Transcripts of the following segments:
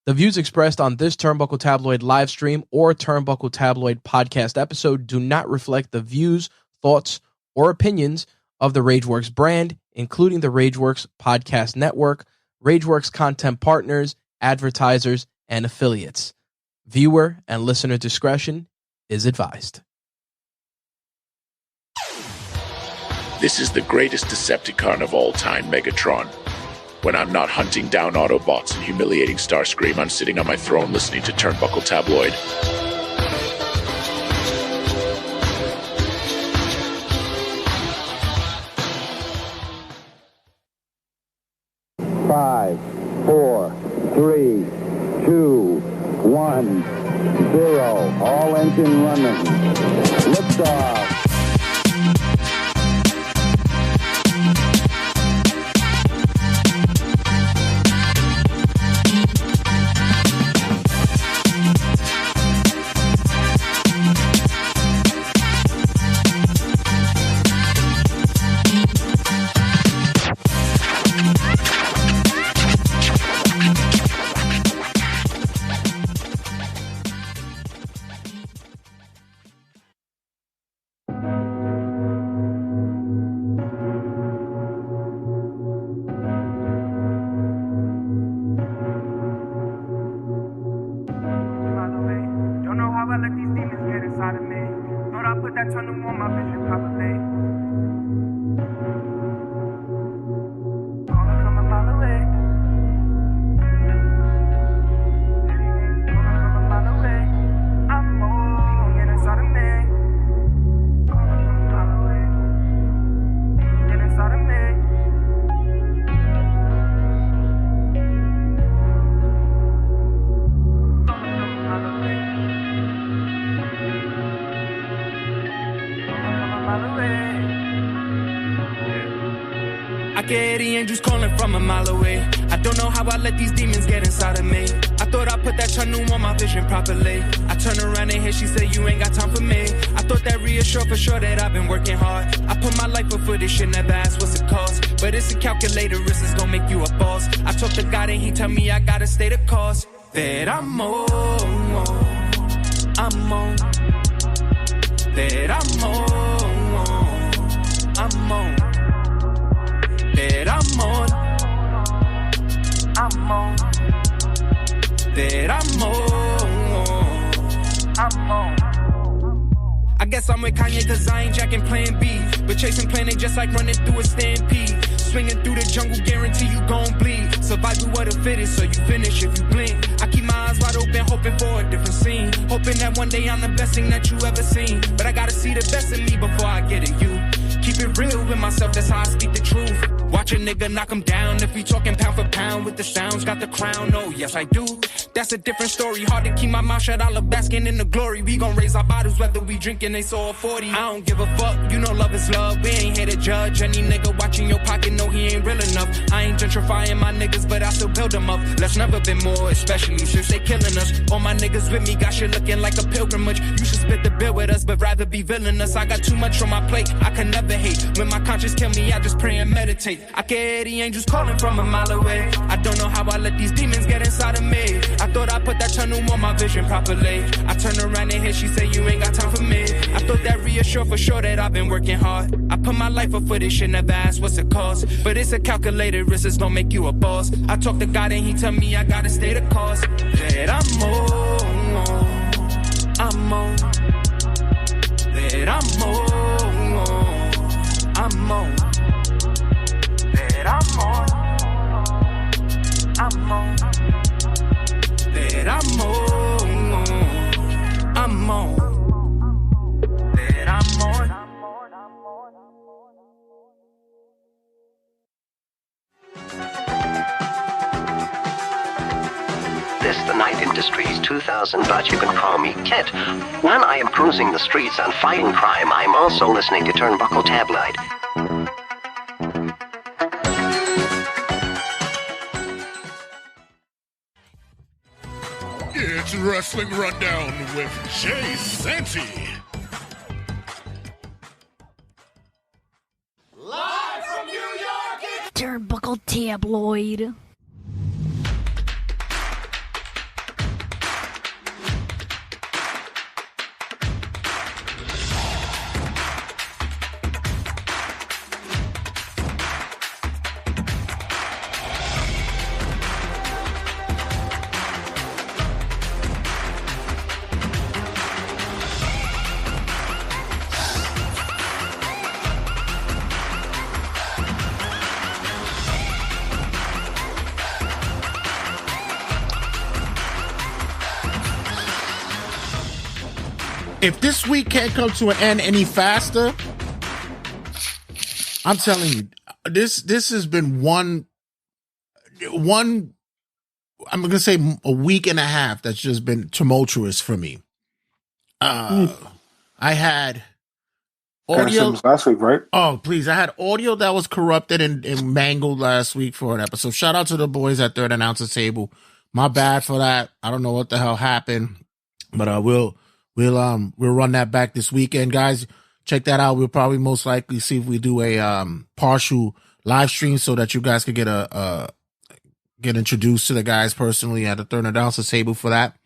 The views expressed on this Turnbuckle Tabloid live stream or Turnbuckle Tabloid podcast episode do not reflect the views, thoughts, or opinions of the Rageworks brand, including the Rageworks Podcast Network, Rageworks content partners, advertisers, and affiliates. Viewer and listener discretion is advised. This is the greatest Decepticon of all time, Megatron. When I'm not hunting down Autobots and humiliating Starscream, I'm sitting on my throne listening to Turnbuckle Tabloid. Five, 4, 3, 2, 1, 0. All engine running. Liftoff. Get the angels calling from a mile away. I don't know how I let these demons get inside of me. I thought I put that channel on my vision properly. I turn around and hear she say you ain't got time for me. I thought that reassured for sure that I've been working hard. I put my life up for this shit, never asked what's it cost. But it's a calculator, risk is gonna make you a boss. I talk to God and he tell me I gotta stay the course. That I'm on. That I'm on. That I'm on. That I'm on. I guess I'm with Kanye cause I ain't jacking plan B. But chasing plan A just like running through a stampede. Swinging through the jungle, guarantee you gon' bleed. Survival what the fittest, so you finish if you blink. I keep my eyes wide open, hoping for a different scene. Hoping that one day I'm the best thing that you ever seen. But I gotta see the best in me before I get at you. Keep it real with myself, that's how I speak the truth. Watch a nigga knock him down if we talking pound for pound with the sounds. Got the crown, oh yes I do. That's a different story, hard to keep my mouth shut, I love basking in the glory. We gon' raise our bottles whether we drinking they saw 40. I don't give a fuck, you know love is love. We ain't here to judge, any nigga watching your pocket know he ain't real enough. I ain't gentrifying my niggas but I still build them up. Let's never been more, especially since they killing us. All my niggas with me got shit looking like a pilgrimage. You should split the bill with us but rather be villainous. I got too much on my plate, I can never hate. When my conscience kill me I just pray and meditate. I can hear the angels calling from a mile away. I don't know how I let these demons get inside of me. I thought I put that channel on my vision properly. I turn around and hear she say you ain't got time for me. I thought that reassured for sure that I've been working hard. I put my life up for this shit, never asked what's it cost. But it's a calculated risk, it's gonna make you a boss. I talk to God and he tell me I gotta stay the course. That I'm on. That I'm on. That I'm on. That I'm on. That I'm on. This the Night Industries 2000, but you can call me Kit. When I am cruising the streets and fighting crime, I'm also listening to Turnbuckle Tabloid. It's Wrestling Rundown with Jay Santy. Live from New York, it's Turnbuckle Tabloid. if this week can't come to an end any faster, I'm telling you, this has been one. I'm gonna say a week and a half that's just been tumultuous for me. I had audio last week, right? Oh, please! I had audio that was corrupted and mangled last week for an episode. Shout out to the boys at Third Announcer Table. My bad for that. I don't know what the hell happened, but we'll run that back this weekend, guys. Check that out. We'll probably most likely see if we do a partial live stream so that you guys could get introduced to the guys personally at the Third Announcer Table for that.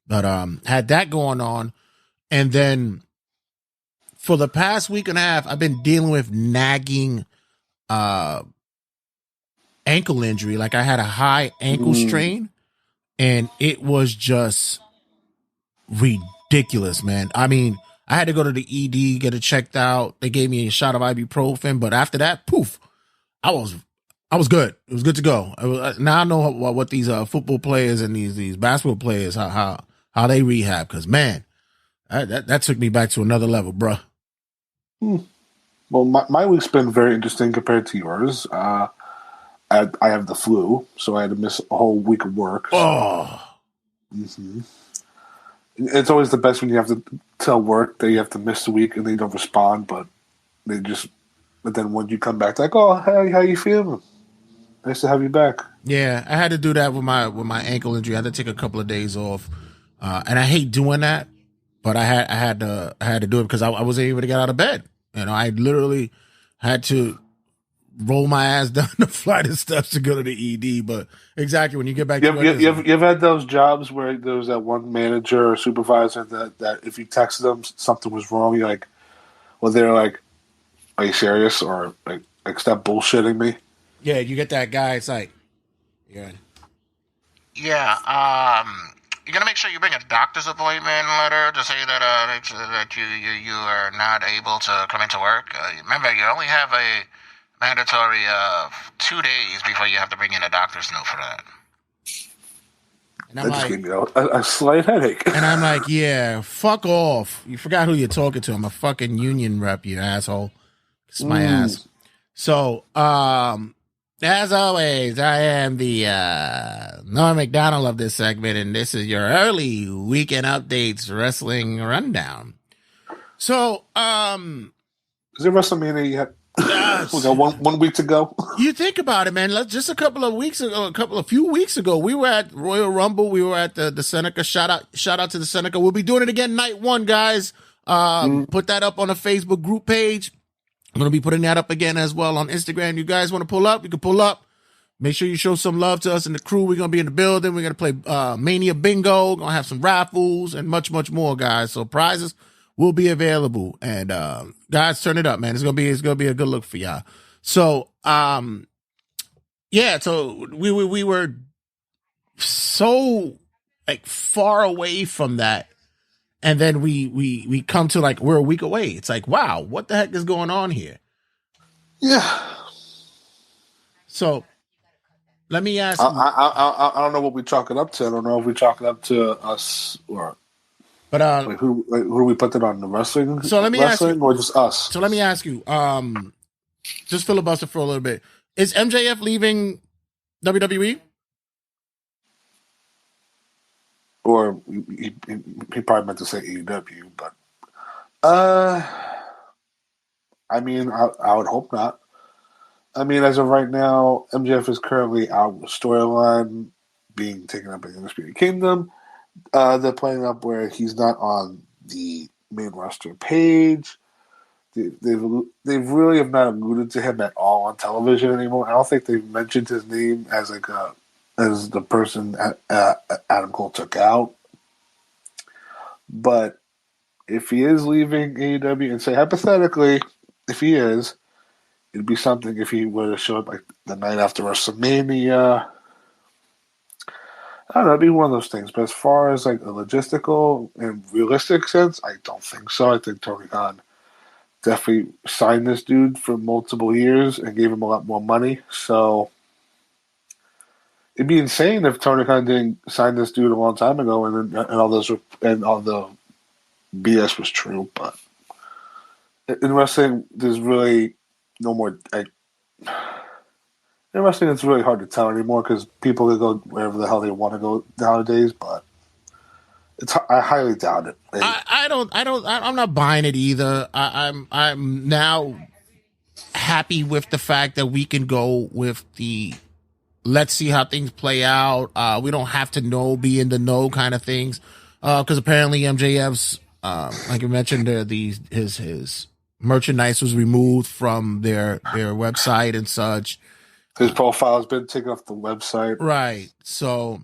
But had that going on, and then for the past week and a half, I've been dealing with nagging ankle injury. Like I had a high ankle strain, and it was just ridiculous, man. I mean, I had to go to the ED, get it checked out. They gave me a shot of ibuprofen, but after that, poof, I was good. It was good to go. Now I know what these football players and these basketball players how they rehab, because man, that took me back to another level, bruh. Well, my week's been very interesting compared to yours. I have the flu, so I had to miss a whole week of work. It's always the best when you have to tell work that you have to miss the week and they don't respond, but then when you come back, they're like, oh, hey, how you feeling? Nice to have you back. Yeah, I had to do that with my ankle injury. I had to take a couple of days off, and I hate doing that, but I had to do it because I wasn't able to get out of bed. You know, I literally had to roll my ass down the flight of steps to go to the ED. But exactly, when you get back you ever had those jobs where there was that one manager or supervisor that if you texted them something was wrong, you're like, well, they're like, are you serious? Or like stop bullshitting me? Yeah, you get that guy. It's like, yeah. You're gonna make sure you bring a doctor's appointment letter to say that you are not able to come into work. Remember, you only have a mandatory 2 days before you have to bring in a doctor's note for that. And I'm that just gave me a slight headache. And I'm like, yeah, fuck off. You forgot who you're talking to. I'm a fucking union rep, you asshole. Kiss my ass. So, as always, I am the Norm McDonald of this segment, and this is your early weekend updates wrestling rundown. So, is it WrestleMania yet? Yes. We got one week to go. You think about it, man. Just a few weeks ago, we were at Royal Rumble. We were at the Seneca. Shout out to the Seneca. We'll be doing it again night one, guys. Put that up on a Facebook group page. I'm going to be putting that up again as well on Instagram. You guys want to pull up? You can pull up. Make sure you show some love to us and the crew. We're going to be in the building. We're going to play Mania Bingo. We're going to have some raffles and much, much more, guys. So prizes will be available. And guys, turn it up, man. It's going to be a good look for y'all. So, yeah, so we were so like far away from that. And then we come to like, we're a week away. It's like, wow, what the heck is going on here? Yeah. So let me ask. I don't know what we chalk it up to. I don't know if we chalk it up to us or. But who do we put it on, the wrestling? So let me ask you, or just us. So let me ask you. Just filibuster for a little bit. Is MJF leaving WWE? Or he probably meant to say AEW, but I mean, I would hope not. I mean, as of right now, MJF is currently out of the storyline being taken up in the Undisputed Kingdom. They're playing up where he's not on the main roster page. They really have not alluded to him at all on television anymore. I don't think they've mentioned his name as as the person Adam Cole took out. But if he is leaving AEW, and say hypothetically, if he is, it'd be something if he were to show up like the night after WrestleMania. I don't know, it'd be one of those things. But as far as like a logistical and realistic sense, I don't think so. I think Tony Khan definitely signed this dude for multiple years and gave him a lot more money. So it'd be insane if Tony Khan didn't sign this dude a long time ago, and all the BS was true, but in wrestling, there's really no more. In wrestling, it's really hard to tell anymore because people can go wherever the hell they want to go nowadays. But I highly doubt it. I'm not buying it either. I'm now happy with the fact that we can go with the let's see how things play out. We don't have to be in the know kind of things. Because apparently MJF's, like you mentioned, his merchandise was removed from their website and such. His profile has been taken off the website. Right. So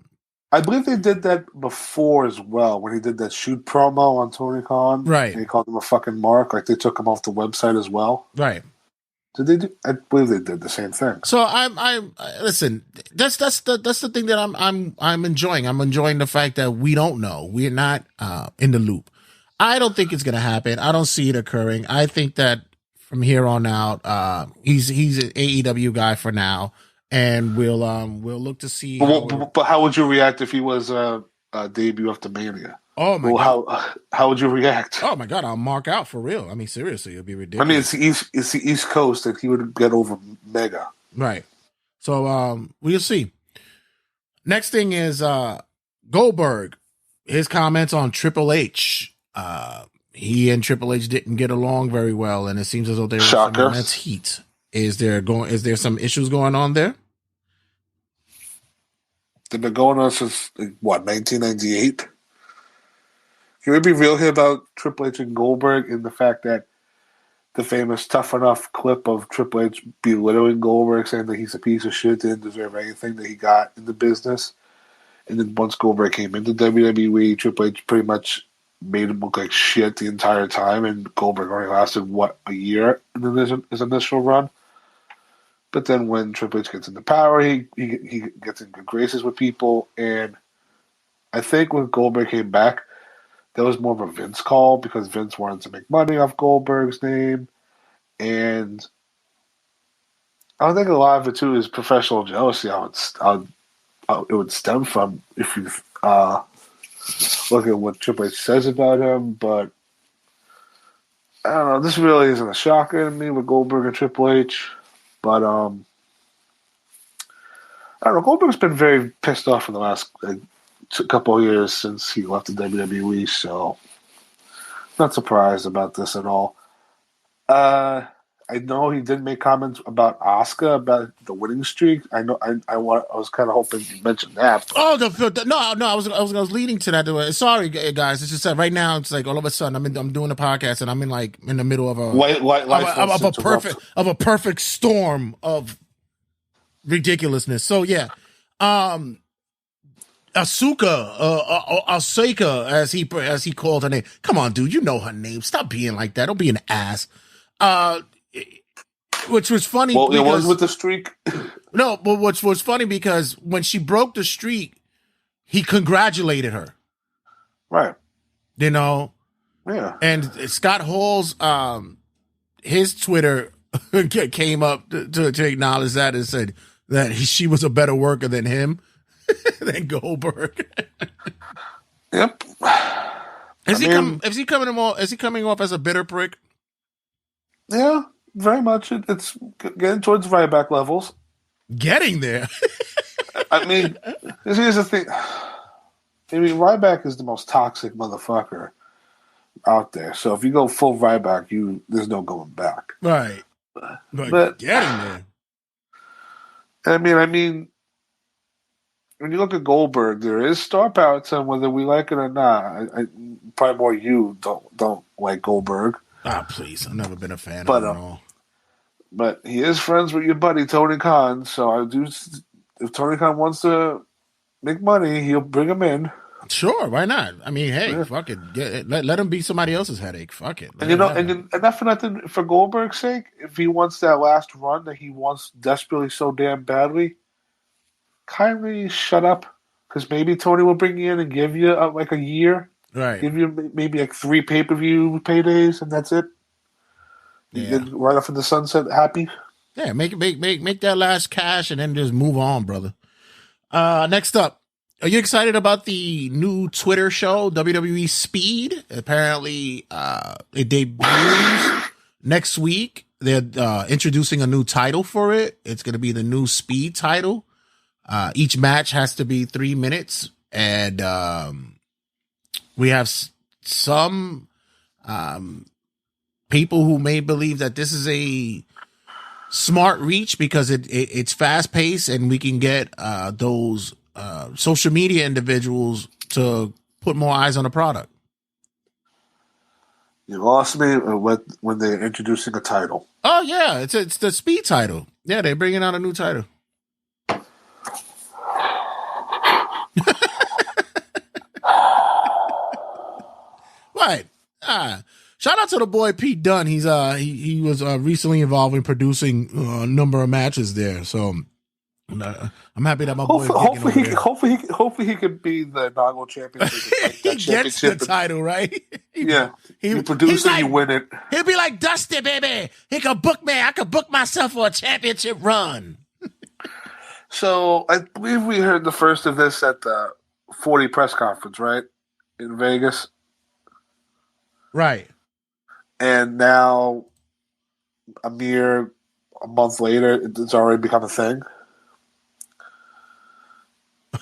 I believe they did that before as well, when he did that shoot promo on Tony Khan. Right. And he called him a fucking mark. Like, they took him off the website as well. Right. Did they do? I believe they did the same thing. So I'm listen. That's the thing that I'm enjoying. I'm enjoying the fact that we don't know. We're not in the loop. I don't think it's gonna happen. I don't see it occurring. I think that from here on out, he's an AEW guy for now, and we'll look to see. But how would you react if he was a debut after Mania? Oh my god! How would you react? Oh my god! I'll mark out for real. I mean, seriously, it'd be ridiculous. I mean, it's the East Coast that he would get over Mega. Right. So we'll see. Next thing is Goldberg. His comments on Triple H. He and Triple H didn't get along very well, and it seems as though there was some immense heat. Is there some issues going on there? They've been going on since 1998. Can we be real here about Triple H and Goldberg in the fact that the famous Tough Enough clip of Triple H belittling Goldberg, saying that he's a piece of shit, didn't deserve anything that he got in the business. And then once Goldberg came into WWE, Triple H pretty much made him look like shit the entire time, and Goldberg only lasted, a year in his initial run. But then when Triple H gets into power, he gets in good graces with people, and I think when Goldberg came back, that was more of a Vince call because Vince wanted to make money off Goldberg's name. And I think a lot of it, too, is professional jealousy. How it would stem from if you look at what Triple H says about him. But I don't know. This really isn't a shocker to me with Goldberg and Triple H. But I don't know. Goldberg's been very pissed off in the last a couple of years since he left the WWE, so not surprised about this at all. I know he did make comments about Asuka, about the winning streak. I was kind of hoping you mentioned that. But. No, I was leading to that. Sorry, guys. It's just that right now it's like all of a sudden I'm doing a podcast and I'm in the middle of a perfect storm of ridiculousness. So yeah, Asuka, as he called her name. Come on, dude, you know her name. Stop being like that. Don't be an ass. Which was funny. Well, it was with the streak. No, but which was funny because when she broke the streak, he congratulated her. Right. You know. Yeah. And Scott Hall's his Twitter came up to acknowledge that and said that she was a better worker than him. Than Goldberg. Yep. Is he coming off as a bitter prick? Yeah, very much. It's getting towards Ryback levels. Getting there. I mean, here's the thing. I mean, Ryback is the most toxic motherfucker out there. So if you go full Ryback, there's no going back. Right. But getting there. I mean. When you look at Goldberg, there is star power to him, whether we like it or not. I probably more you don't like Goldberg. Please, I've never been a fan of him at all. But he is friends with your buddy Tony Khan, so I do. If Tony Khan wants to make money, he'll bring him in. Sure, why not? I mean, hey, fuck it. Let him be somebody else's headache. Fuck it. And not for nothing, for Goldberg's sake, if he wants that last run that he wants desperately so damn badly, kindly shut up, because maybe Tony will bring you in and give you like a year. Right. Give you maybe like 3 pay-per-view paydays, and that's it. You get right off in the sunset happy. Yeah, make that last cash and then just move on, brother. Next up, Are you excited about the new Twitter show, WWE Speed? Apparently, it debuts next week. They're introducing a new title for it. It's going to be the new Speed title. Each match has to be 3 minutes. And we have some people who may believe that this is a smart reach because it's fast paced and we can get those social media individuals to put more eyes on the product. You lost me when they're introducing a title. Oh yeah, it's the Speed title. Yeah, they're bringing out a new title. Right. Shout out to the boy Pete Dunne. He's he was recently involved in producing a number of matches there. So I'm happy that my boy. Hopefully he could be the inaugural champion. He gets the title, right? You produce it, you win it. He'll be like Dusty, baby. He could book me. I could book myself for a championship run. So I believe we heard the first of this at the 40 press conference, right, in Vegas. Right. And now, a month later, it's already become a thing.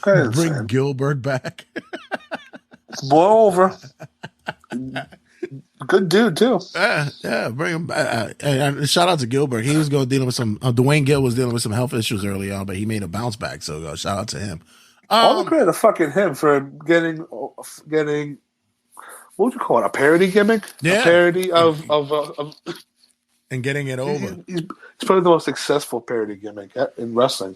Bring Gilbert back. Moreover, good dude too. Yeah, bring him back. And shout out to Gilbert. He was dealing with some. Dwayne Gill was dealing with some health issues early on, but he made a bounce back. So shout out to him. All the credit to fucking him for getting. What would you call it? A parody gimmick? Yeah. A parody of and getting it over. He's probably the most successful parody gimmick in wrestling.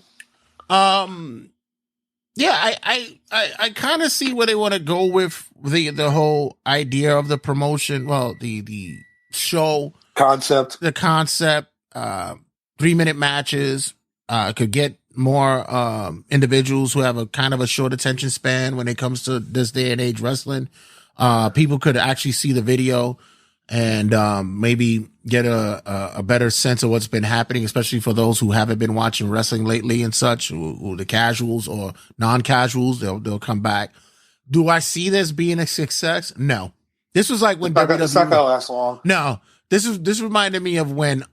Yeah, I kind of see where they want to go with the whole idea of the promotion. Well, the show concept, 3-minute matches, could get more individuals who have a kind of a short attention span when it comes to this day and age wrestling. People could actually see the video and maybe get a better sense of what's been happening, especially for those who haven't been watching wrestling lately and such, who the casuals or non-casuals, they'll come back. Do I see this being a success? No. This was like when it's not gonna last long. No. This reminded me of when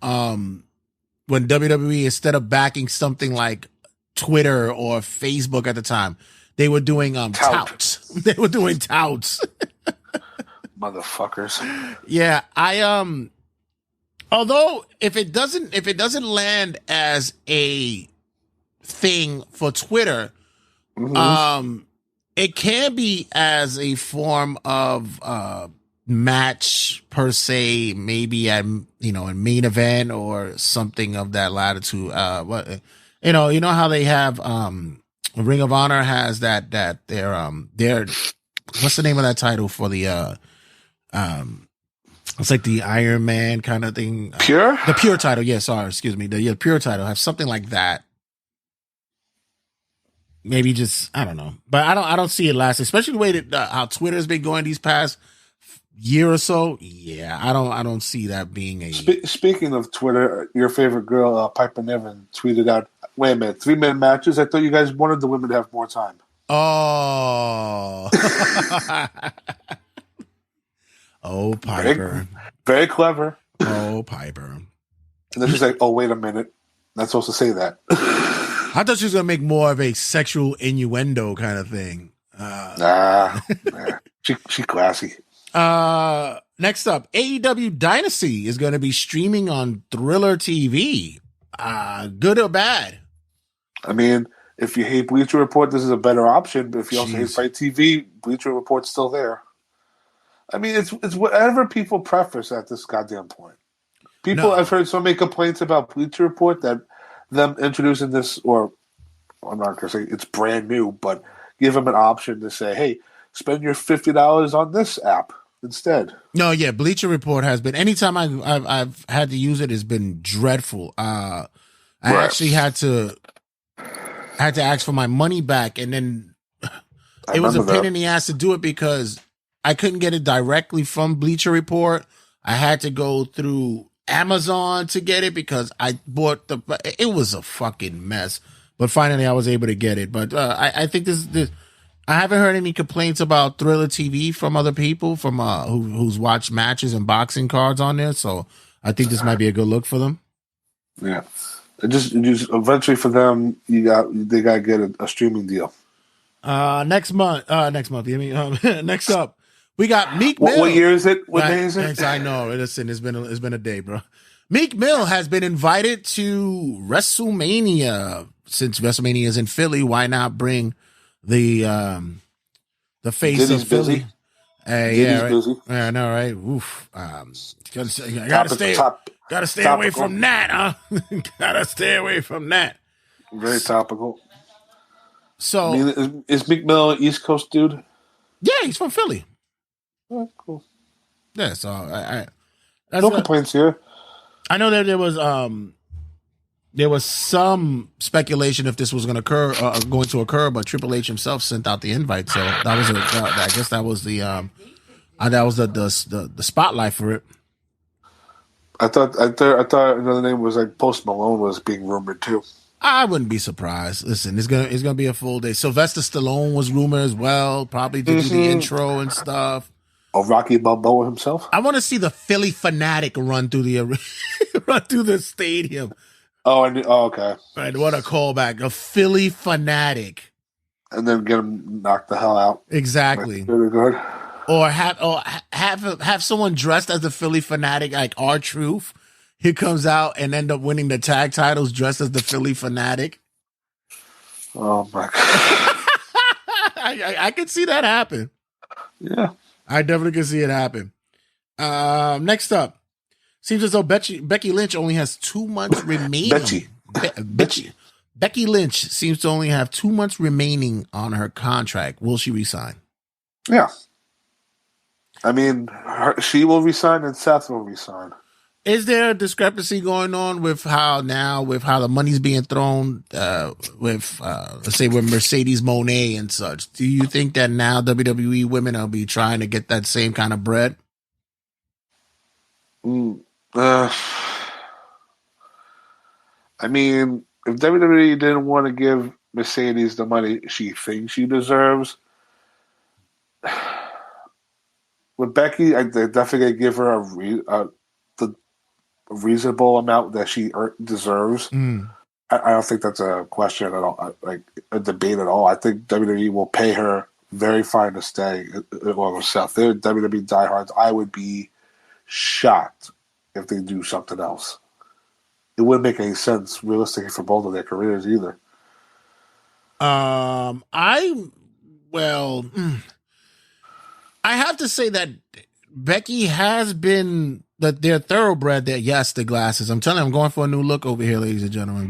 WWE, instead of backing something like Twitter or Facebook at the time, they were doing touts. They were doing touts. Motherfuckers. Yeah, although if it doesn't land as a thing for Twitter, it can be as a form of match per se, maybe at a main event or something of that latitude. What you know how they have Ring of Honor has that their what's the name of that title for the it's like the Iron Man kind of thing. Pure? The Pure title. Yeah, sorry, excuse me. The Pure title have something like that. Maybe just, I don't know. But I don't see it lasting, especially the way that how Twitter's been going these past year or so. Yeah, I don't see that being a... Speaking of Twitter, your favorite girl, Piper Niven, tweeted out, wait a minute, 3-minute matches? I thought you guys wanted the women to have more time. Oh. Oh, Piper. Very clever. Oh, Piper. And then she's like, oh, wait a minute. Not supposed to say that. I thought she was going to make more of a sexual innuendo kind of thing. She classy. Next up, AEW Dynasty is going to be streaming on Thriller TV. Good or bad? I mean, if you hate Bleacher Report, this is a better option. But if you also hate Fight TV, Bleacher Report's still there. I mean, it's whatever people preface at this goddamn point. I've heard so many complaints about Bleacher Report that them introducing this, or I'm not going to say it's brand new, but give them an option to say, hey, spend your $50 on this app instead. No, yeah, Bleacher Report has been, anytime I've had to use it, it's been dreadful. I actually had to ask for my money back, and then it was a pain in the ass to do it because I couldn't get it directly from Bleacher Report. I had to go through Amazon to get it because I bought it was a fucking mess. But finally I was able to get it. But I think this I haven't heard any complaints about Thriller TV from other people from who's watched matches and boxing cards on there. So I think this might be a good look for them. Yeah, just eventually for them, they gotta get a streaming deal. Next month. Next up, we got Meek Mill. What year is it? What day is it? I know. Listen, it's been a day, bro. Meek Mill has been invited to WrestleMania. Since WrestleMania is in Philly, why not bring the face Diddy's of Philly? Busy. Hey, yeah, right. Busy. Yeah, I know, right? Oof. Gotta stay away from that, huh? Gotta stay away from that. Very topical. So, is Meek Mill an East Coast dude? Yeah, he's from Philly. Oh, cool. Yeah, so no complaints here. I know that there was some speculation if this was going to occur, but Triple H himself sent out the invite, so that was I guess that was the spotlight for it. I thought another name was like Post Malone was being rumored too. I wouldn't be surprised. Listen, it's gonna be a full day. Sylvester Stallone was rumored as well, probably to do the intro and stuff. Oh, Rocky Balboa himself. I want to see the Philly Fanatic run through the stadium. Okay. Right, what a callback. A Philly Fanatic. And then get him knocked the hell out. Exactly. That's really good. Or have someone dressed as the Philly Fanatic, like R-Truth. He comes out and end up winning the tag titles dressed as the Philly Fanatic. Oh my God. I could see that happen. Yeah. I definitely can see it happen. Next up. Seems as though Becky Lynch only has 2 months remaining. Becky Lynch seems to only have 2 months remaining on her contract. Will she resign? Yeah. I mean, she will resign and Seth will resign. Is there a discrepancy going on with how the money's being thrown with let's say with Mercedes Moné and such? Do you think that now WWE women will be trying to get that same kind of bread? I mean, if WWE didn't want to give Mercedes the money she thinks she deserves, with Becky, I definitely give her a reasonable amount that she deserves. I don't think that's a question at all, like a debate at all. I think WWE will pay her very fine to stay. Well, South, they're WWE diehards. I would be shocked if they do something else. It wouldn't make any sense realistically for both of their careers either. I have to say that Becky has been their thoroughbred. That yes, the glasses. I'm telling you, I'm going for a new look over here, ladies and gentlemen.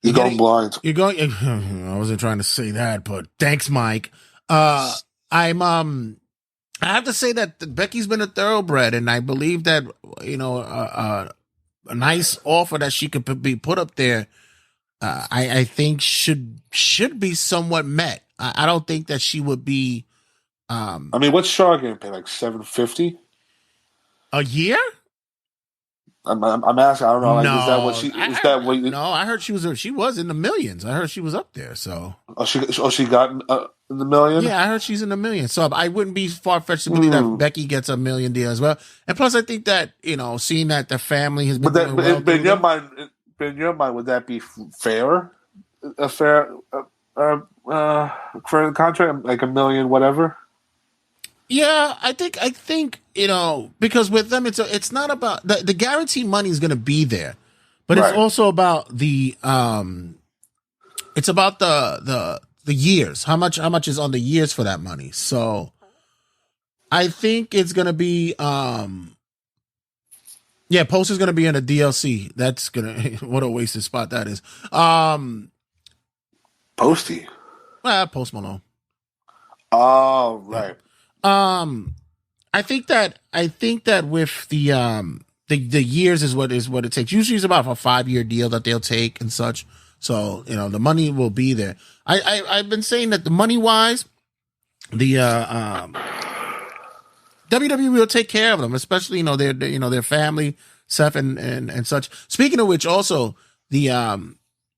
You're going blind. You're going. I wasn't trying to say that, but thanks, Mike. I have to say that Becky's been a thoroughbred, and I believe that a nice offer that she could be put up there. I think should be somewhat met. I don't think that she would be. I mean, what's Shaw going to pay? Like $750 a year? I'm asking. I don't know. Like, no, is that what she? Is that what? No, I heard she was in the millions. I heard she was up there. So she got in the million. Yeah, I heard she's in the million. So I wouldn't be far fetched to believe that Becky gets $1 million deal as well. And plus, I think that seeing that the family has been doing well. But in your mind, would that be fair? A fair for the contract, like $1 million, whatever. Yeah, I think because with them it's not about the guaranteed money is going to be there, but It's also about the it's about the years. How much is on the years for that money? So I think it's going to be Poster's going to be in a DLC. That's going to what a wasted spot that is. Posty. Post Malone. Oh, right. I think that with the years is what it takes. Usually it's about a 5-year deal that they'll take and such. So, the money will be there. I've been saying that the money wise, the WWE will take care of them, especially, their family, Seth and such. Speaking of which, also the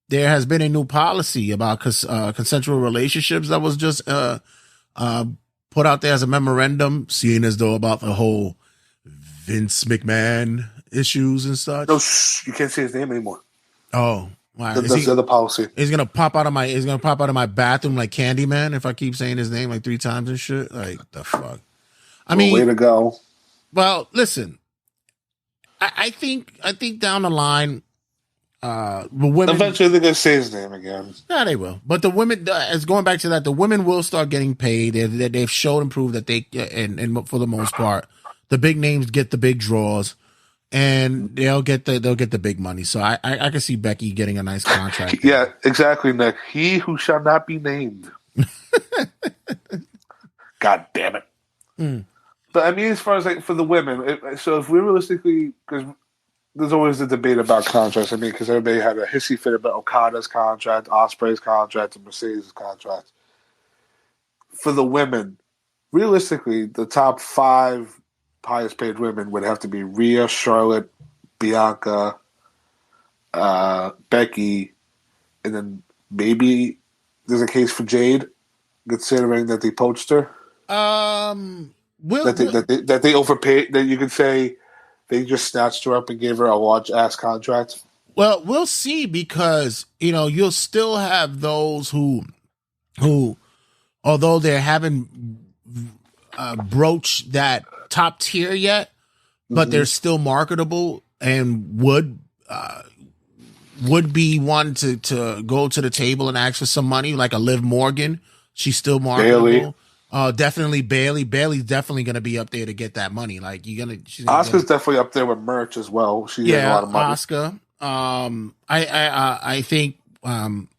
there has been a new policy about consensual relationships that was just put out there as a memorandum, seeing as though about the whole Vince McMahon issues and such. No, you can't say his name anymore. Oh, wow. That's the other policy. He's gonna pop out of my bathroom like Candyman if I keep saying his name like 3 times and shit. Like the fuck. I mean, way to go. Well, listen, I think down the line, the women eventually they're gonna say his name again. Yeah, they will. But the women, as going back to that, the women will start getting paid. They've showed and proved that they, and for the most part, the big names get the big draws, and they'll get the big money. So I can see Becky getting a nice contract. Yeah, exactly, Nick. He who shall not be named. God damn it. But I mean, as far as like for the women, so if we realistically, because there's always the debate about contracts. I mean, because everybody had a hissy fit about Okada's contract, Ospreay's contract, and Mercedes' contract. For the women, realistically, the top 5 highest paid women would have to be Rhea, Charlotte, Bianca, Becky, and then maybe there's a case for Jade, considering that they poached her. That they overpaid. That you could say they just snatched her up and gave her a large ass contract. Well, we'll see, because you'll still have those who, although they haven't broached that top tier yet, but they're still marketable and would be one to go to the table and ask for some money, like a Liv Morgan. She's still marketable. Bailey. Definitely Bailey. Bailey's definitely going to be up there to get that money. Like Asuka's definitely up there with merch as well. She has a lot of money. Asuka. I think along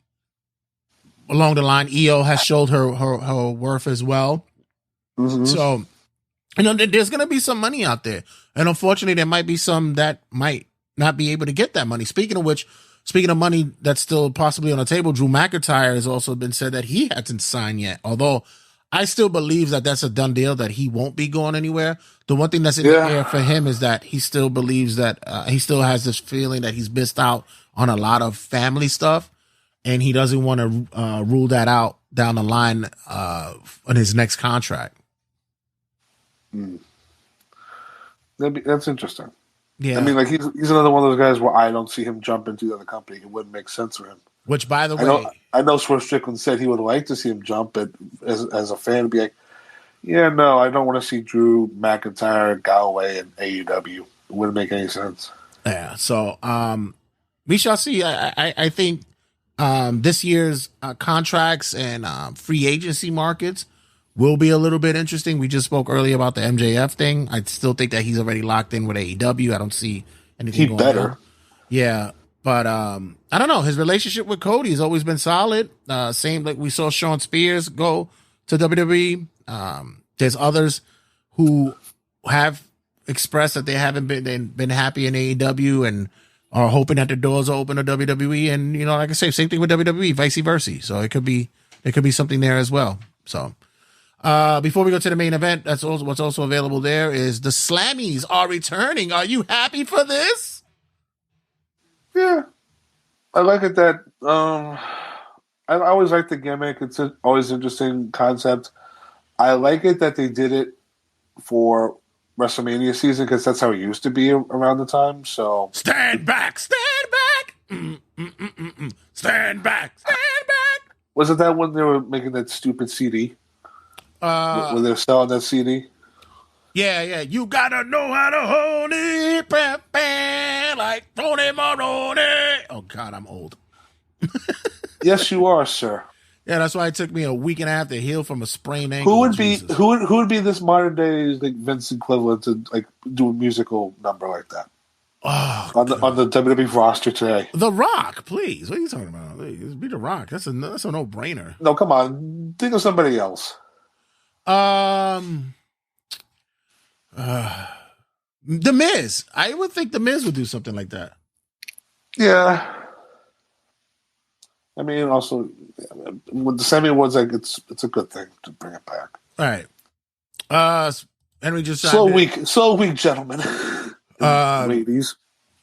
the line, Io has showed her worth as well. So there's going to be some money out there, and unfortunately, there might be some that might not be able to get that money. Speaking of which, speaking of money that's still possibly on the table, Drew McIntyre has also been said that he hasn't signed yet, although I still believe that that's a done deal, that he won't be going anywhere. The one thing that's in the air for him is that he still believes that he still has this feeling that he's missed out on a lot of family stuff, and he doesn't want to rule that out down the line on his next contract. That's interesting. Yeah, I mean, like he's another one of those guys where I don't see him jump into the other company. It wouldn't make sense for him. Which, by the way, I know Swerve Strickland said he would like to see him jump, but as a fan, to be like, yeah, no, I don't want to see Drew McIntyre, Galloway, and AEW. It wouldn't make any sense. Yeah, so we shall see. I think this year's contracts and free agency markets will be a little bit interesting. We just spoke earlier about the MJF thing. I still think that he's already locked in with AEW. I don't see anything going on. Yeah. But I don't know. His relationship with Cody has always been solid. Same like we saw Shawn Spears go to WWE. There's others who have expressed that they haven't been happy in AEW and are hoping that the doors are open to WWE. And like I say, same thing with WWE, vice versa. So there could be something there as well. So before we go to the main event, what's also available there is the Slammies are returning. Are you happy for this? Yeah, I like it that I always like the gimmick. It's always an interesting concept. I like it that they did it for WrestleMania season because that's how it used to be around the time. So stand back, stand back, stand back, stand back. Was it that when they were making that stupid CD? When they were selling that CD? Yeah. You gotta know how to hold it, like Tony Maroney. Oh God, I'm old. Yes, you are, sir. Yeah, that's why it took me a week and a half to heal from a sprained ankle. Who would be this modern day like Vincent Cleveland to like do a musical number like that? Oh, on the WWE roster today. The Rock, please. What are you talking about? Please, be The Rock. That's a no-brainer. No, come on. Think of somebody else. The Miz. I would think The Miz would do something like that. Yeah. I mean, also with the Sammy Awards, like it's a good thing to bring it back. All right. Henry just slow week, gentlemen, ladies.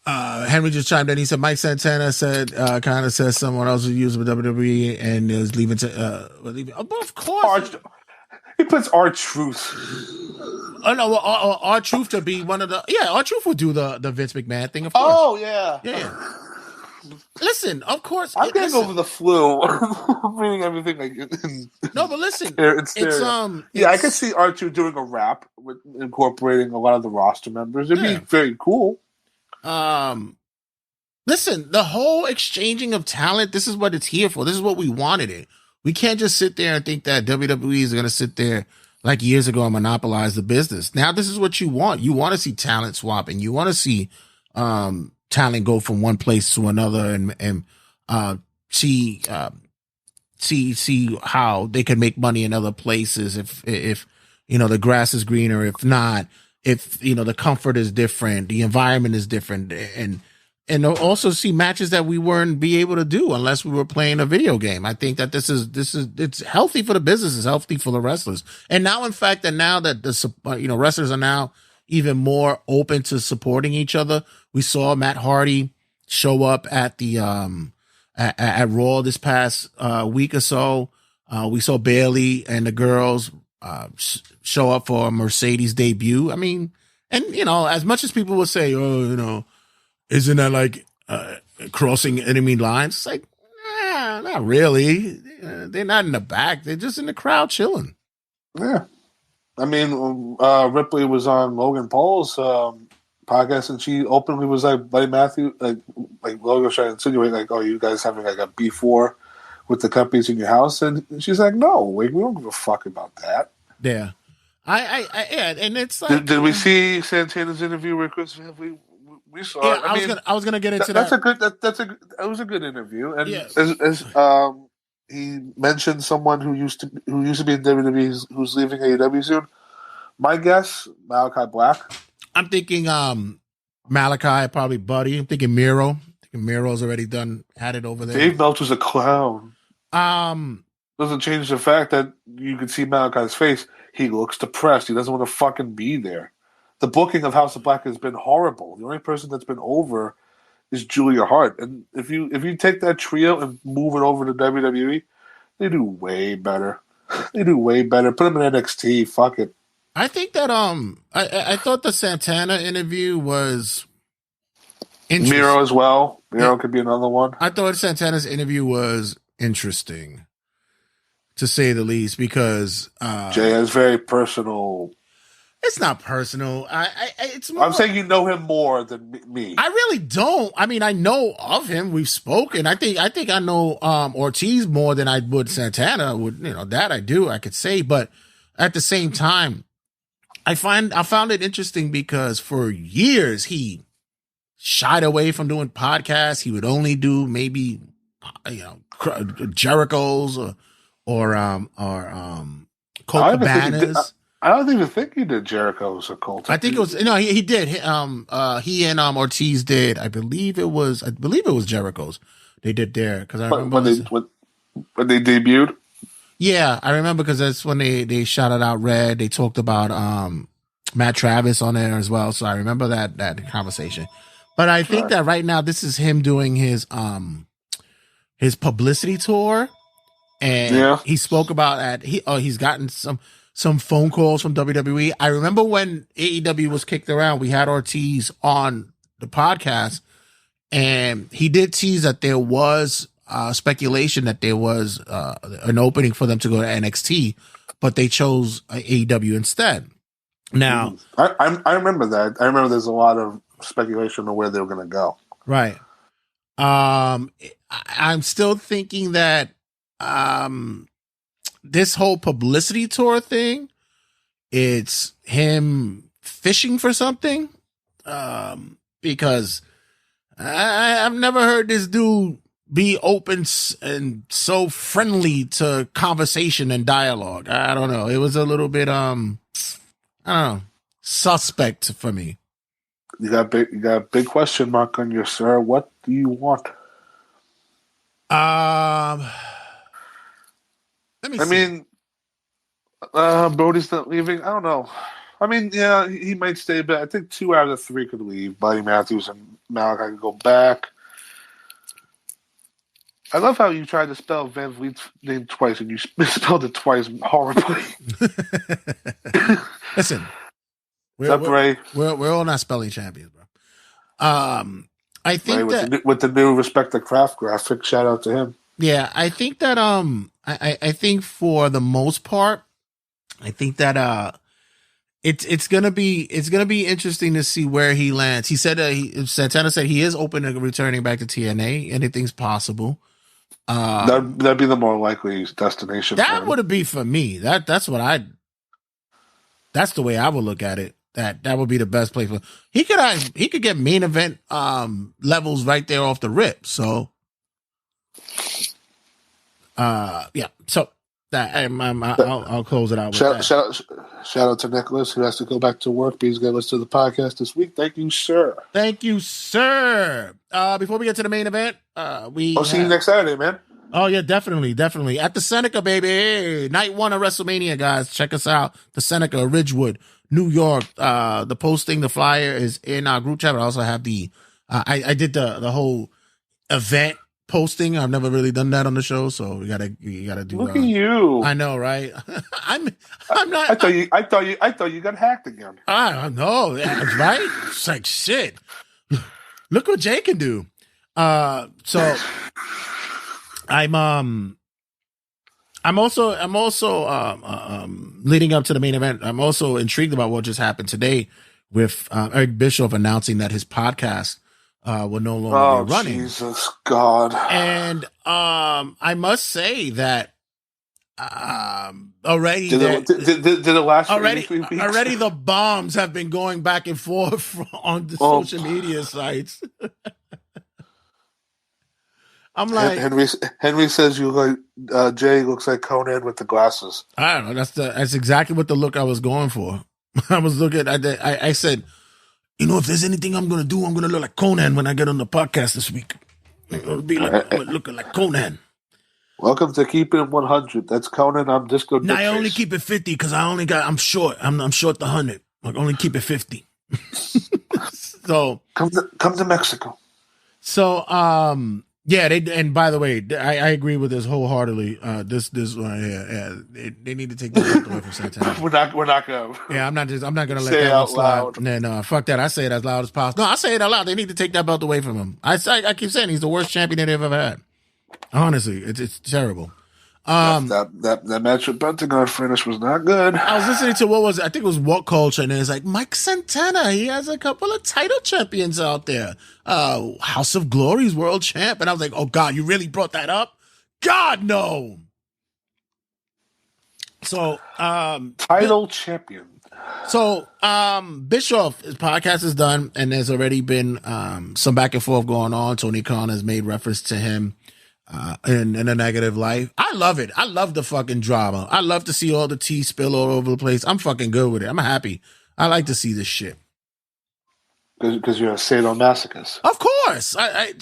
Henry just chimed in. He said Mike Santana said kind of says someone else was using with WWE and is leaving to leaving. Oh, but of course, he puts R-Truth. Oh no, R-Truth to be one of the R-Truth would do the Vince McMahon thing. Of course. Oh yeah. Listen, of course, I'm getting over the flu. I'm reading everything no, but listen, it's I could see R-Truth doing a rap with incorporating a lot of the roster members. It'd be very cool. Listen, the whole exchanging of talent, this is what it's here for. This is what we wanted it. We can't just sit there and think that WWE is going to sit there like years ago and monopolize the business. Now this is what you want. You want to see talent swapping. You want to see talent go from one place to another and see how they can make money in other places if the grass is greener, if not, if the comfort is different, the environment is different, and also see matches that we weren't be able to do unless we were playing a video game. I think that it's healthy for the business, it's healthy for the wrestlers. And now, in fact, that now that the wrestlers are now even more open to supporting each other. We saw Matt Hardy show up at the at Raw this past week or so. We saw Bayley and the girls show up for a Mercedes debut. I mean, and as much as people will say, isn't that like crossing enemy lines? It's like, nah, not really. They're not in the back. They're just in the crowd chilling. Yeah. I mean, Ripley was on Logan Paul's podcast, and she openly was like, Buddy Matthew, like Logan was trying to insinuate, like, oh, you guys having like a B4 with the companies in your house? And she's like, no, we don't give a fuck about that. Yeah. And it's like... Did we see Santana's interview where Chris... We saw it. I was gonna get into that. That was a good interview, and as he mentioned someone who used to be in WWE who's leaving AEW soon. My guess, Malachi Black. I'm thinking Malachi, probably Buddy. I'm thinking Miro. Miro's already had it over there. Dave Meltzer's a clown. Doesn't change the fact that you can see Malachi's face. He looks depressed. He doesn't want to fucking be there. The booking of House of Black has been horrible. The only person that's been over is Julia Hart. And if you take that trio and move it over to WWE, they do way better. They do way better. Put them in NXT. Fuck it. I think that I thought the Santana interview was interesting. Miro as well. Miro could be another one. I thought Santana's interview was interesting, to say the least, because Jay has very personal. It's not personal. It's more, I'm saying you know him more than me. I really don't. I mean, I know of him. We've spoken. I think I know Ortiz more than I would Santana. That I do. I could say, but at the same time, I found it interesting because for years he shied away from doing podcasts. He would only do maybe Jericho's or Colt Cabanas. I don't even think he did Jericho's or Colt. I think it was he did. He and Ortiz did. I believe it was Jericho's. They did there because I remember when they debuted. Yeah, I remember because that's when they shouted out Red. They talked about Matt Travis on there as well. So I remember that conversation. But I think that right now this is him doing his publicity tour, and he spoke about he's gotten some phone calls from WWE. I remember when AEW was kicked around, we had Ortiz on the podcast, and he did tease that there was speculation that there was an opening for them to go to NXT, but they chose AEW instead. Now, I remember that. I remember there's a lot of speculation on where they were going to go. Right. I'm still thinking that this whole publicity tour thing, it's him fishing for something. Because I've never heard this dude be open and so friendly to conversation and dialogue. I don't know. It was a little bit, suspect for me. You got a big question mark on your sir. What do you want? Let me see. Brody's not leaving. I don't know. I mean, yeah, he might stay, but I think 2 out of 3 could leave. Buddy Matthews and Malachi could go back. I love how you tried to spell Van Vliet's name twice and you misspelled it twice horribly. Listen, we're all not spelling champions, bro. I think Ray, with the new Respect the Craft graphic, shout out to him. Yeah, I think that I think for the most part, I think that it's gonna be interesting to see where he lands. He said Santana said he is open to returning back to TNA. Anything's possible. That'd be the more likely destination. That would be for me. That's the way I would look at it. That would be the best place for he could get main event levels right there off the rip. So yeah. So that I'll close it out with that. Shout out to Nicholas, who has to go back to work, but he's going to listen to the podcast this week. Thank you, sir. Thank you, sir. Before we get to the main event, I'll see you next Saturday, man. Oh yeah, definitely at the Seneca, baby. Hey, night 1 of WrestleMania, guys. Check us out. The Seneca, Ridgewood, New York. The posting, the flyer is in our group chat. But I also have the I did the whole event posting. I've never really done that on the show, so we gotta do. Look at you! I know, right? I'm not. I thought you got hacked again. I know, right? It's like shit. Look what Jay can do. So I'm also leading up to the main event. I'm also intrigued about what just happened today with Eric Bischoff announcing that his podcast will no longer be running. Jesus God. And I must say that already did it last already 83 weeks? Already the bombs have been going back and forth on the social media sites. I'm like Henry says you like Jay looks like Conan with the glasses. I don't know. That's exactly what the look I was going for. I was looking. I said, you know, if there's anything I'm gonna do, I'm gonna look like Conan when I get on the podcast this week. It'll be like looking like Conan. Welcome to Keeping It 100. That's Conan. I'm Disco. Now I only keep it 50 because I'm short. I'm short the 100. I only keep it 50. So come to Mexico. So yeah, and by the way, I agree with this wholeheartedly. This they need to take this away from Santana. We're not gonna. Yeah, I'm not gonna let say that out slide. loud. No, fuck that. I say it as loud as possible. No, I say it out loud. They need to take that belt away from him. I keep saying he's the worst champion they've ever had. Honestly, it's terrible. That match with Pentagon finish was not good. I was listening to I think it was What Culture, and it's like Mike Santana. He has a couple of title champions out there. House of Glory's world champ, and I was like, oh God, you really brought that up? God no. So title champion. So Bischoff, his podcast is done, and there's already been some back and forth going on. Tony Khan has made reference to him in a negative light. I love it. I love the fucking drama. I love to see all the tea spill all over the place. I'm fucking good with it. I'm happy. I like to see this shit. Because you're a sadomasochist. Of course. I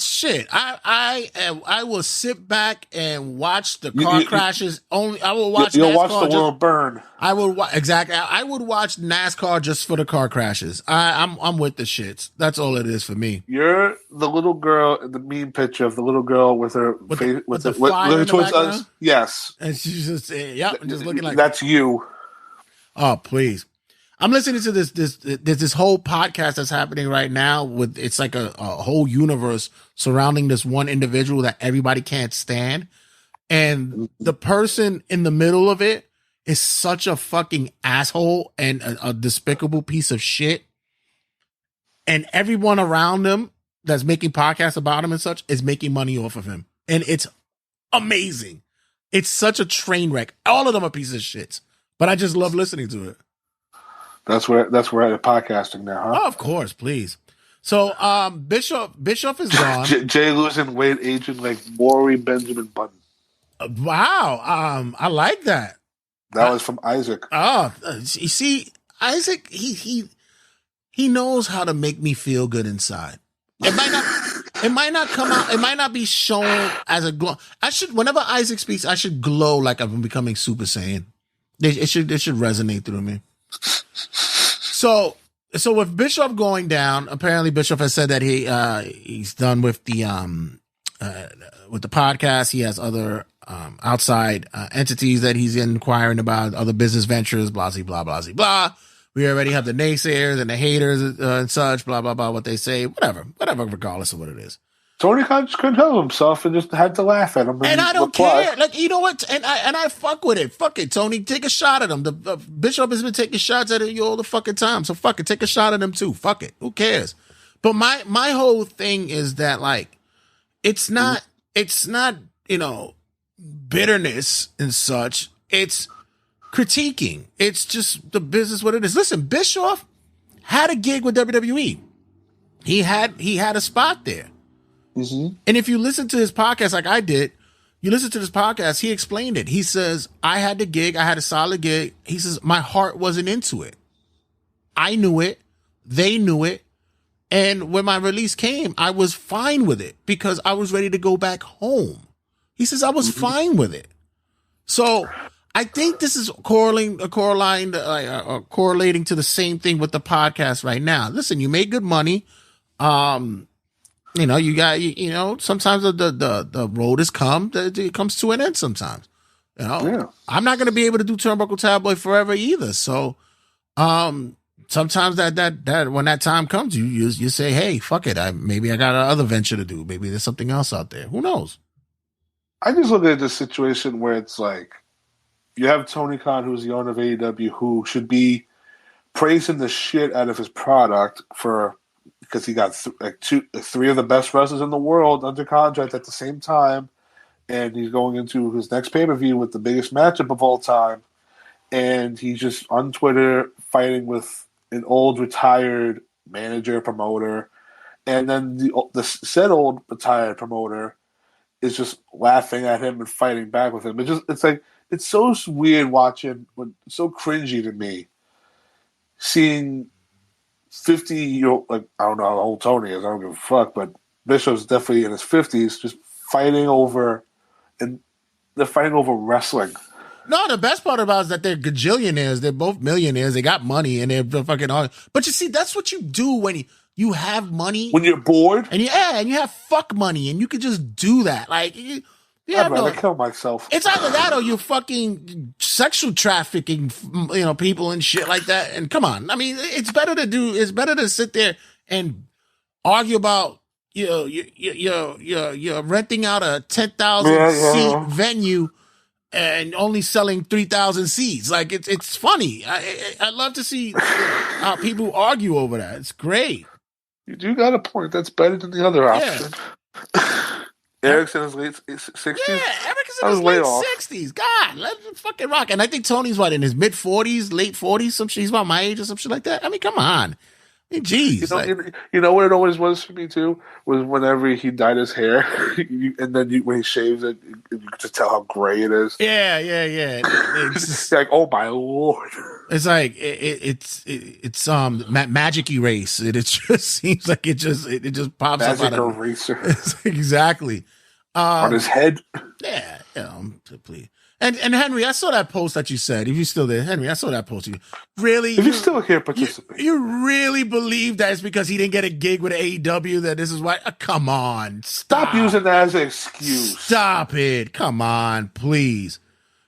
will sit back and watch the car crashes. I will watch You'll NASCAR watch the world burn. I will exactly. I would watch NASCAR just for the car crashes. I'm with the shits. That's all it is for me. You're the little girl in the meme picture of the little girl with her face with the fire towards us. Yes, and she's just just looking like that's you. Oh please! I'm listening to this whole podcast that's happening right now. It's like a whole universe surrounding this one individual that everybody can't stand, and the person in the middle of it is such a fucking asshole and a despicable piece of shit. And everyone around him that's making podcasts about him and such is making money off of him. And it's amazing. It's such a train wreck. All of them are pieces of shit. But I just love listening to it. That's where at podcasting now, huh? Oh, of course, please. So Bischoff is gone. Jay losing weight aging like Maury Benjamin Button. Wow. I like that. That was from Isaac. Oh, you see, Isaac, he knows how to make me feel good inside. It might not come out. It might not be shown as a glow. Whenever Isaac speaks, I should glow like I'm becoming Super Saiyan. It should resonate through me. So with Bischoff going down, apparently Bischoff has said that he's done with the podcast. He has other outside entities that he's inquiring about, other business ventures, blah, blah, blah, blah, blah. We already have the naysayers and the haters and such, blah, blah, blah, what they say, whatever, regardless of what it is. Tony Khan just couldn't help himself and just had to laugh at him. And I don't care. Like, you know what? And I fuck with it. Fuck it, Tony. Take a shot at him. The Bishop has been taking shots at you all the fucking time. So fuck it. Take a shot at him too. Fuck it. Who cares? But my whole thing is that, like, it's not, bitterness and such. It's critiquing. It's just the business what it is. Listen, Bischoff had a gig with WWE. He had a spot there. Mm-hmm. And if you listen to his podcast like I did, you listen to this podcast, he explained it. He says, I had the gig. I had a solid gig. He says, my heart wasn't into it. I knew it. They knew it. And when my release came, I was fine with it because I was ready to go back home. He says, I was fine with it. So I think this is correlating to the same thing with the podcast right now. Listen, you made good money. You got, sometimes the road has come, it comes to an end sometimes. Yeah. I'm not going to be able to do Turnbuckle Tabloid forever either. So, sometimes that when that time comes, you say, hey, fuck it. Maybe I got another venture to do. Maybe there's something else out there. Who knows? I just look at this situation where it's like, you have Tony Khan, who's the owner of AEW, who should be praising the shit out of his product because he got three of the best wrestlers in the world under contract at the same time, and he's going into his next pay-per-view with the biggest matchup of all time, and he's just on Twitter fighting with an old retired manager, promoter, and then the said old retired promoter is just laughing at him and fighting back with him. It's so weird watching, so cringy to me, seeing 50-year-old, like, I don't know how old Tony is, I don't give a fuck, but Bishop's definitely in his 50s, just fighting over, and they're fighting over wrestling. No, the best part about it is that they're gajillionaires. They're both millionaires. They got money, and they're fucking all. But you see, that's what you do when you have money. When you're bored? And you have fuck money, and you can just do that. Like, I'd rather kill myself. It's either that or you fucking sexual trafficking, people and shit like that. And come on, I mean, it's better to sit there and argue about, you're renting out a 10,000 seat venue and only selling 3,000 seats. Like, it's funny. I love to see how people argue over that. It's great. You do got a point. That's better than the other option. Eric's in his late 60s? Yeah, Eric's in his late 60s. God, let him fucking rock. And I think Tony's in his mid 40s, late 40s, some shit. He's about my age or some shit like that. I mean, come on. I mean, geez. You know what it always was for me, too? Was whenever he dyed his hair, and then when he shaves it, you can just tell how gray it is. Yeah. It's like, oh my Lord. It's like, it's magic erase. It just seems like it just pops magic up out of eraser. Exactly. On his head. Yeah, please. And Henry, I saw that post that you said. If you're still there, Henry, I saw that post. If you're still here participating. You really believe that it's because he didn't get a gig with AEW that this is why? Come on. Stop using that as an excuse. Stop it. Come on, please.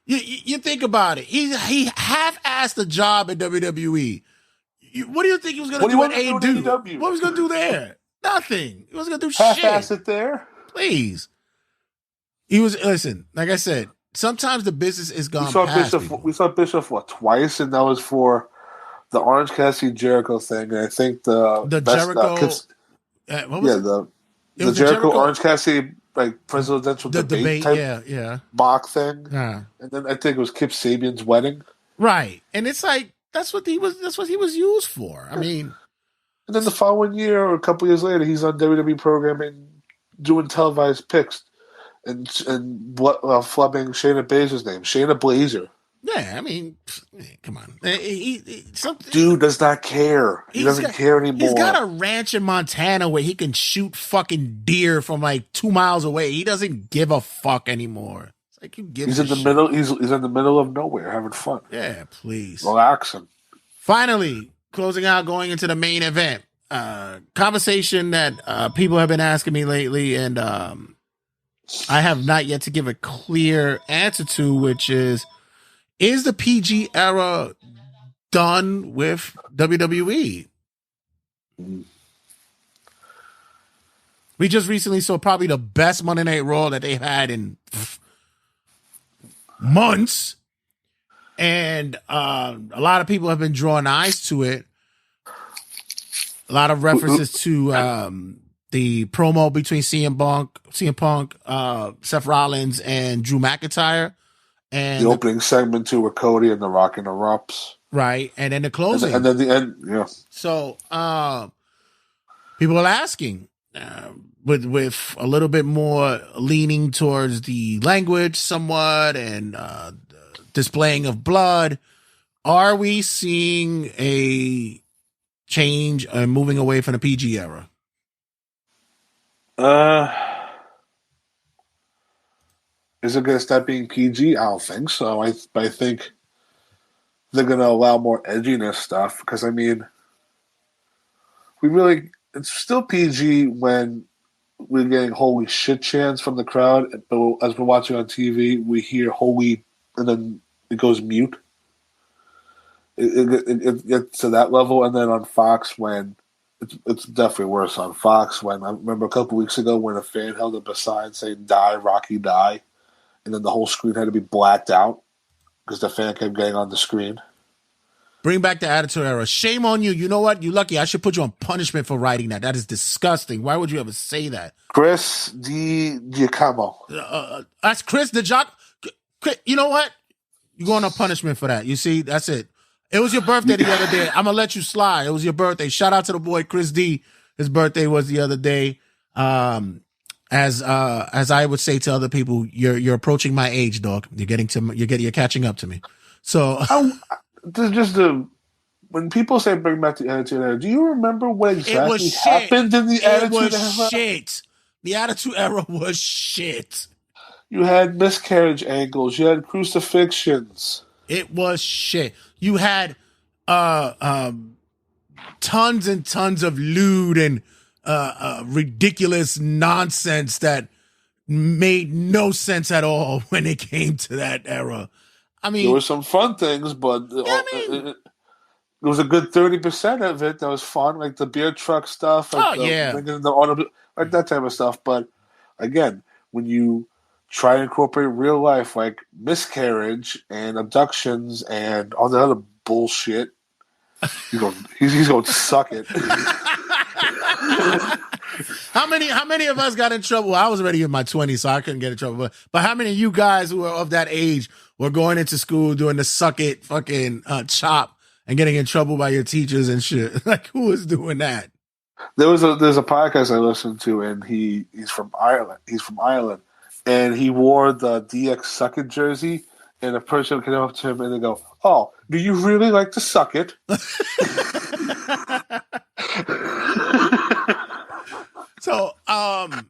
You think about it. He half-assed the job at WWE. What do you think he was going to do at AEW? What was he going to do there? Nothing. He wasn't going to do shit. Half-assed it there? Please. Listen, like I said, sometimes the business is gone past people. We saw Bishop twice, and that was for the Orange Cassidy Jericho thing. And I think the Jericho. The Jericho Orange Cassidy presidential debate type mock thing. Yeah. And then I think it was Kip Sabian's wedding. Right, and it's like that's what he was used for. I mean, and then the following year or a couple years later, he's on WWE programming doing televised picks. And flubbing Shayna Baszler's name, Shayna Blazer. Yeah, I mean, come on. Dude does not care. He doesn't care anymore. He's got a ranch in Montana where he can shoot fucking deer from like 2 miles away. He doesn't give a fuck anymore. It's like, who gives a shit? He's in the middle of nowhere having fun. Yeah, please. Relaxing. Finally, closing out, going into the main event. Conversation that people have been asking me lately, and I have not yet to give a clear answer to, which is the PG era done with WWE? We just recently saw probably the best Monday Night Raw that they've had in months. And a lot of people have been drawing eyes to it. A lot of references to the promo between CM Punk, Seth Rollins, and Drew McIntyre. And the opening segment too with Cody and The Rock interrupts. Right. And then the closing. And then the end, yeah. So people are asking, with a little bit more leaning towards the language somewhat and displaying of blood, are we seeing a change and moving away from the PG era? Is it going to stop being PG? I don't think so. I think they're going to allow more edginess stuff because, I mean, it's still PG when we're getting holy shit chants from the crowd, but as we're watching on TV, we hear holy, and then it goes mute. It gets to that level, and then on Fox, when it's definitely worse on Fox. When I remember a couple weeks ago when a fan held up a sign saying "Die Rocky Die," and then the whole screen had to be blacked out because the fan kept getting on the screen. Bring back the Attitude Era. Shame on you. You know what? You're lucky. I should put you on punishment for writing that. That is disgusting. Why would you ever say that? Chris DiGiacomo. That's Chris DiGiacomo. You know what? You're going on punishment for that. You see? That's it. It was your birthday the other day. I'm going to let you slide. It was your birthday. Shout out to the boy, Chris D. His birthday was the other day. As I would say to other people, you're approaching my age, dog. You're catching up to me. So when people say bring back the Attitude Era, do you remember what exactly happened in the Attitude Era? It was shit. The Attitude Era was shit. You had miscarriage angles. You had crucifixions. It was shit. You had tons and tons of lewd and ridiculous nonsense that made no sense at all when it came to that era. I mean, there were some fun things, but it was a good 30% of it that was fun, like the beer truck stuff, like like that type of stuff. But again, when you try to incorporate real life, like miscarriage and abductions and all the other bullshit, he's going to suck it. How many of us got in trouble? I was already in my 20s, so I couldn't get in trouble. But how many of you guys who are of that age were going into school doing the suck it fucking chop and getting in trouble by your teachers and shit? Like, who was doing that? There's a podcast I listened to, and he's from Ireland. And he wore the DX Suck It jersey, and a person came up to him and they go, "Oh, do you really like to suck it?" So, the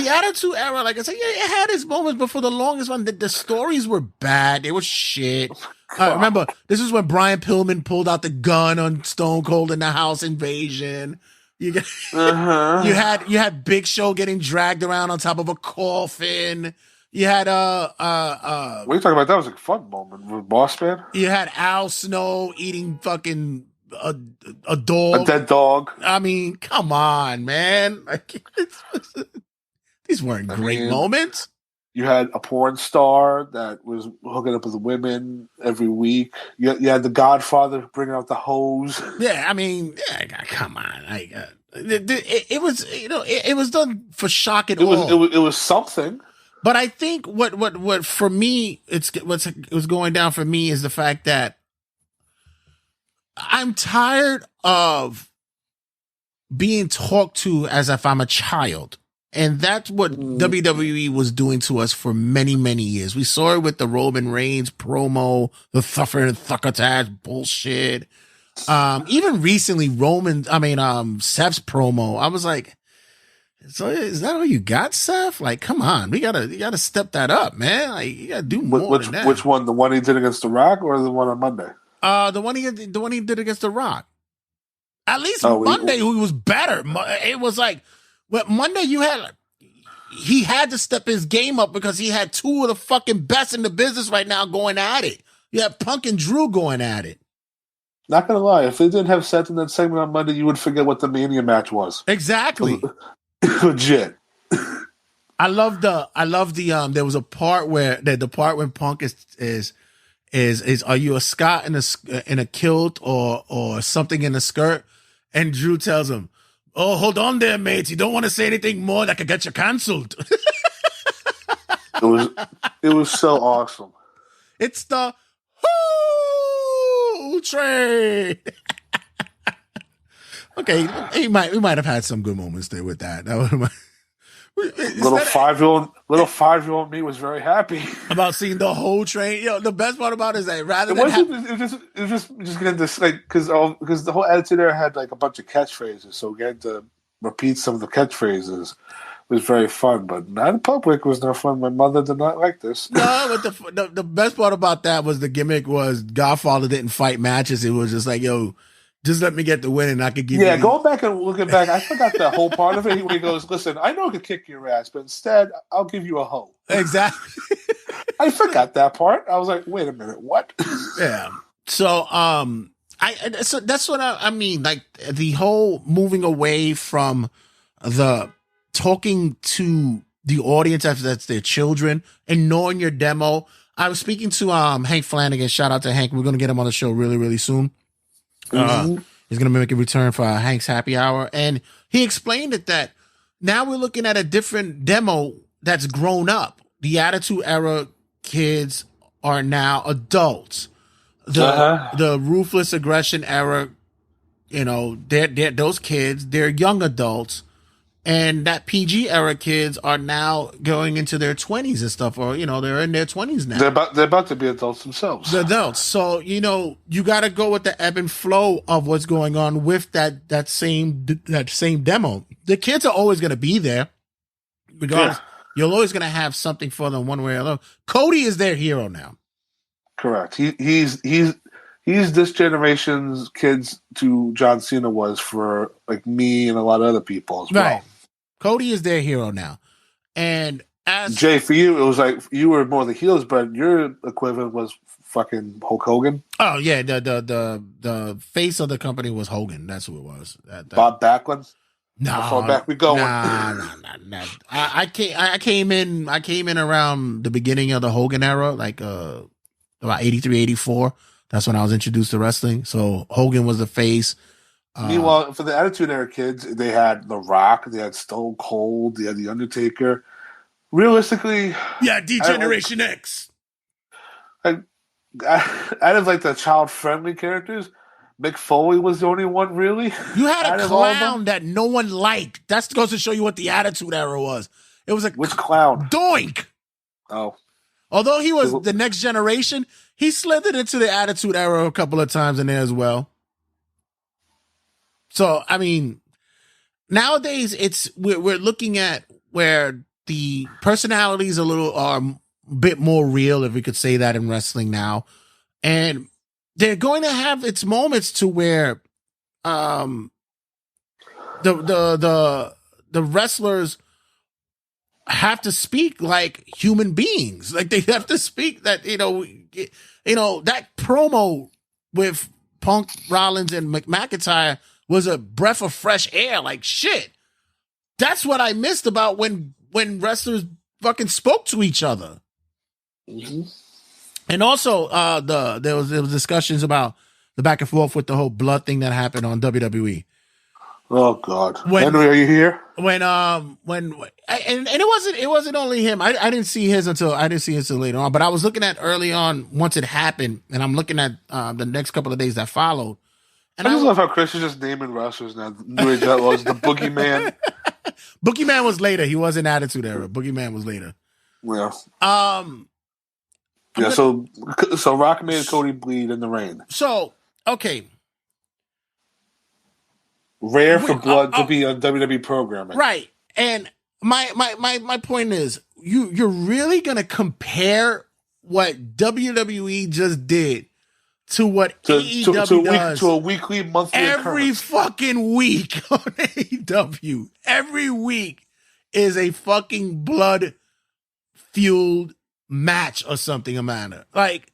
Attitude Era, like I said, it had its moments, but for the longest one, the stories were bad. They were shit. Remember, this is when Brian Pillman pulled out the gun on Stone Cold in the House Invasion. You had Big Show getting dragged around on top of a coffin. You had what are you talking about? That was a fun moment with Boss Man. You had Al Snow eating fucking a dog, a dead dog. I mean, come on, man. These weren't great moments. You had a porn star that was hooking up with women every week. You had the Godfather bringing out the hose. Yeah, I mean, come on. It was, it was done for shock and awe. It was something. But I think what for me, what was going down for me is the fact that I'm tired of being talked to as if I'm a child. And that's what WWE was doing to us for many, many years. We saw it with the Roman Reigns promo, the Thuffer and Thuckatash bullshit. Even recently, Seth's promo. I was like, so is that all you got, Seth? Like, come on, you gotta step that up, man. Like, you gotta do more than that. Which one? The one he did against The Rock or the one on Monday? The one he did against The Rock. At least Monday, he was better. It was like, well, Monday he had to step his game up because he had two of the fucking best in the business right now going at it. You have Punk and Drew going at it. Not gonna lie, if they didn't have Seth in that segment on Monday, you would forget what the Mania match was. Exactly. Legit. I love the there was a part where the part when Punk is are you a Scot in a kilt or something in a skirt? And Drew tells him, "Oh, hold on there, mate. You don't want to say anything more that could get you canceled." It was so awesome. It's the Who train. Okay, we might have had some good moments there with that. Little 5-year-old me was very happy about seeing the whole train. The best part about it is that rather than it was just getting this because the whole Attitude Era had like a bunch of catchphrases, so getting to repeat some of the catchphrases was very fun. But not in public was no fun. My mother did not like this. No, but the best part about that was the gimmick was Godfather didn't fight matches. It was just like, yo, just let me get the win and I could give you. Yeah, going back and looking back, I forgot that whole part of it when he goes, "Listen, I know I could kick your ass, but instead, I'll give you a hoe." Exactly. I forgot that part. I was like, wait a minute, what? Yeah. So, so that's what I mean. Like the whole moving away from the talking to the audience as that's their children and knowing your demo. I was speaking to Hank Flanagan. Shout out to Hank. We're going to get him on the show really, really soon. He's going to make a return for Hank's Happy Hour. And he explained it that now we're looking at a different demo that's grown up. The Attitude Era kids are now adults. The Ruthless Aggression Era, they're those kids, they're young adults. And that PG era kids are now going into their 20s and stuff, or, they're in their 20s now. They're about to be adults themselves. They're adults. So, you got to go with the ebb and flow of what's going on with that same demo. The kids are always going to be there. Regardless, you're always going to have something for them one way or another. Cody is their hero now. Correct. He's this generation's kids to John Cena was for like me and a lot of other people as well. Right. Cody is their hero now. And as Jay, for you, it was like you were more the heels, but your equivalent was fucking Hulk Hogan. Oh yeah, the face of the company was Hogan. That's who it was. Bob Backlund. No, how far back we going? Nah. I came in around the beginning of the Hogan era, like about 83, 84. That's when I was introduced to wrestling. So Hogan was the face. Meanwhile, for the Attitude Era kids, they had The Rock, they had Stone Cold, they had The Undertaker. Realistically, D-Generation X. Out of like the child-friendly characters, Mick Foley was the only one really. You had a clown that no one liked. That goes to show you what the Attitude Era was. It was which clown? Doink. Oh. Although he was the next generation, he slithered into the Attitude Era a couple of times in there as well. So, I mean, nowadays we're looking at where the personalities are a bit more real, if we could say that in wrestling now. And they're going to have its moments to where the wrestlers have to speak like human beings. Like they have to speak that, that promo with Punk, Rollins, and McIntyre was a breath of fresh air. Like shit. That's what I missed about when wrestlers fucking spoke to each other. Mm-hmm. And also, there was discussions about the back and forth with the whole blood thing that happened on WWE. Oh God! Henry, are you here? And it wasn't only him. I didn't see his until later on. But I was looking at early on once it happened, and I'm looking at the next couple of days that followed. And I just love how Chris is just naming wrestlers now. That was the Boogeyman. Boogeyman was later. He was in Attitude Era. Boogeyman was later. Yeah. So Rock made Cody bleed in the rain. So, okay. Rare for blood to be on WWE programming. Right. And my point is, you're really going to compare what WWE just did to what AEW does to a weekly, monthly every occurrence. fucking week on AEW. Every week is a fucking blood-fueled match or something, Amanda. Like,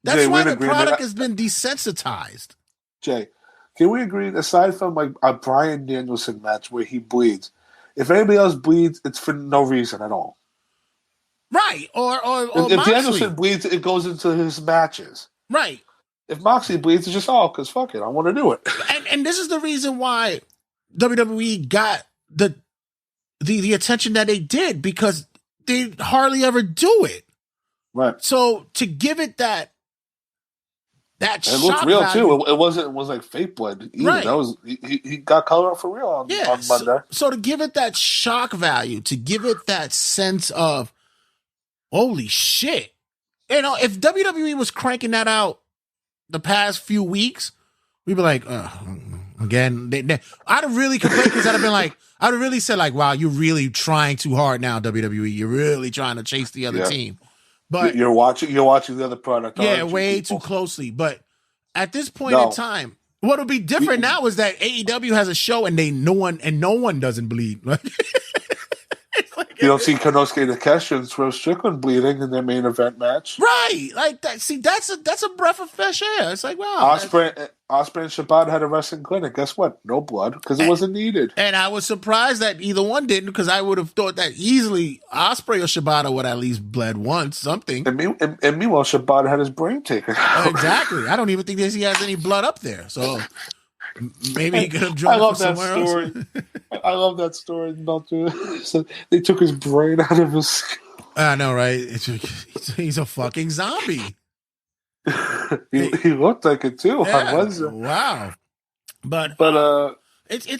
that's Jay, why the product has been desensitized. Jay, can we agree, aside from like a Bryan Danielson match where he bleeds, if anybody else bleeds, it's for no reason at all. Right. Or if Danielson bleeds, it goes into his matches. Right. If Moxley bleeds, it's just, because fuck it, I want to do it. And this is the reason why WWE got the attention that they did, because they hardly ever do it. Right. So to give it that it looked real value, too. It was like fake blood. Either. Right. That was he got color up for real on Monday. So to give it that shock value, to give it that sense of holy shit, if WWE was cranking that out the past few weeks, we'd be like, again. I'd have really complained, because I'd have been like, I'd have really said like, wow, you're really trying too hard now, WWE. You're really trying to chase the other team. But you're watching the other product. Yeah, way too closely. But at this point in time, what would be different now is that AEW has a show and no one doesn't bleed. You don't see Konosuke Takeshita and Swerve Strickland bleeding in their main event match. Right. Like that. See, that's a breath of fresh air. It's like, wow. Ospreay and Shibata had a wrestling clinic. Guess what? No blood, because it wasn't needed. And I was surprised that either one didn't, because I would have thought that easily Ospreay or Shibata would at least bled once, something. And meanwhile, Shibata had his brain taken out. Exactly. I don't even think he has any blood up there. So maybe he could have drawn from somewhere else. I love that story. So they took his brain out of his skull. I know, right? He's a fucking zombie. he looked like it too. Yeah. Wow. But it's in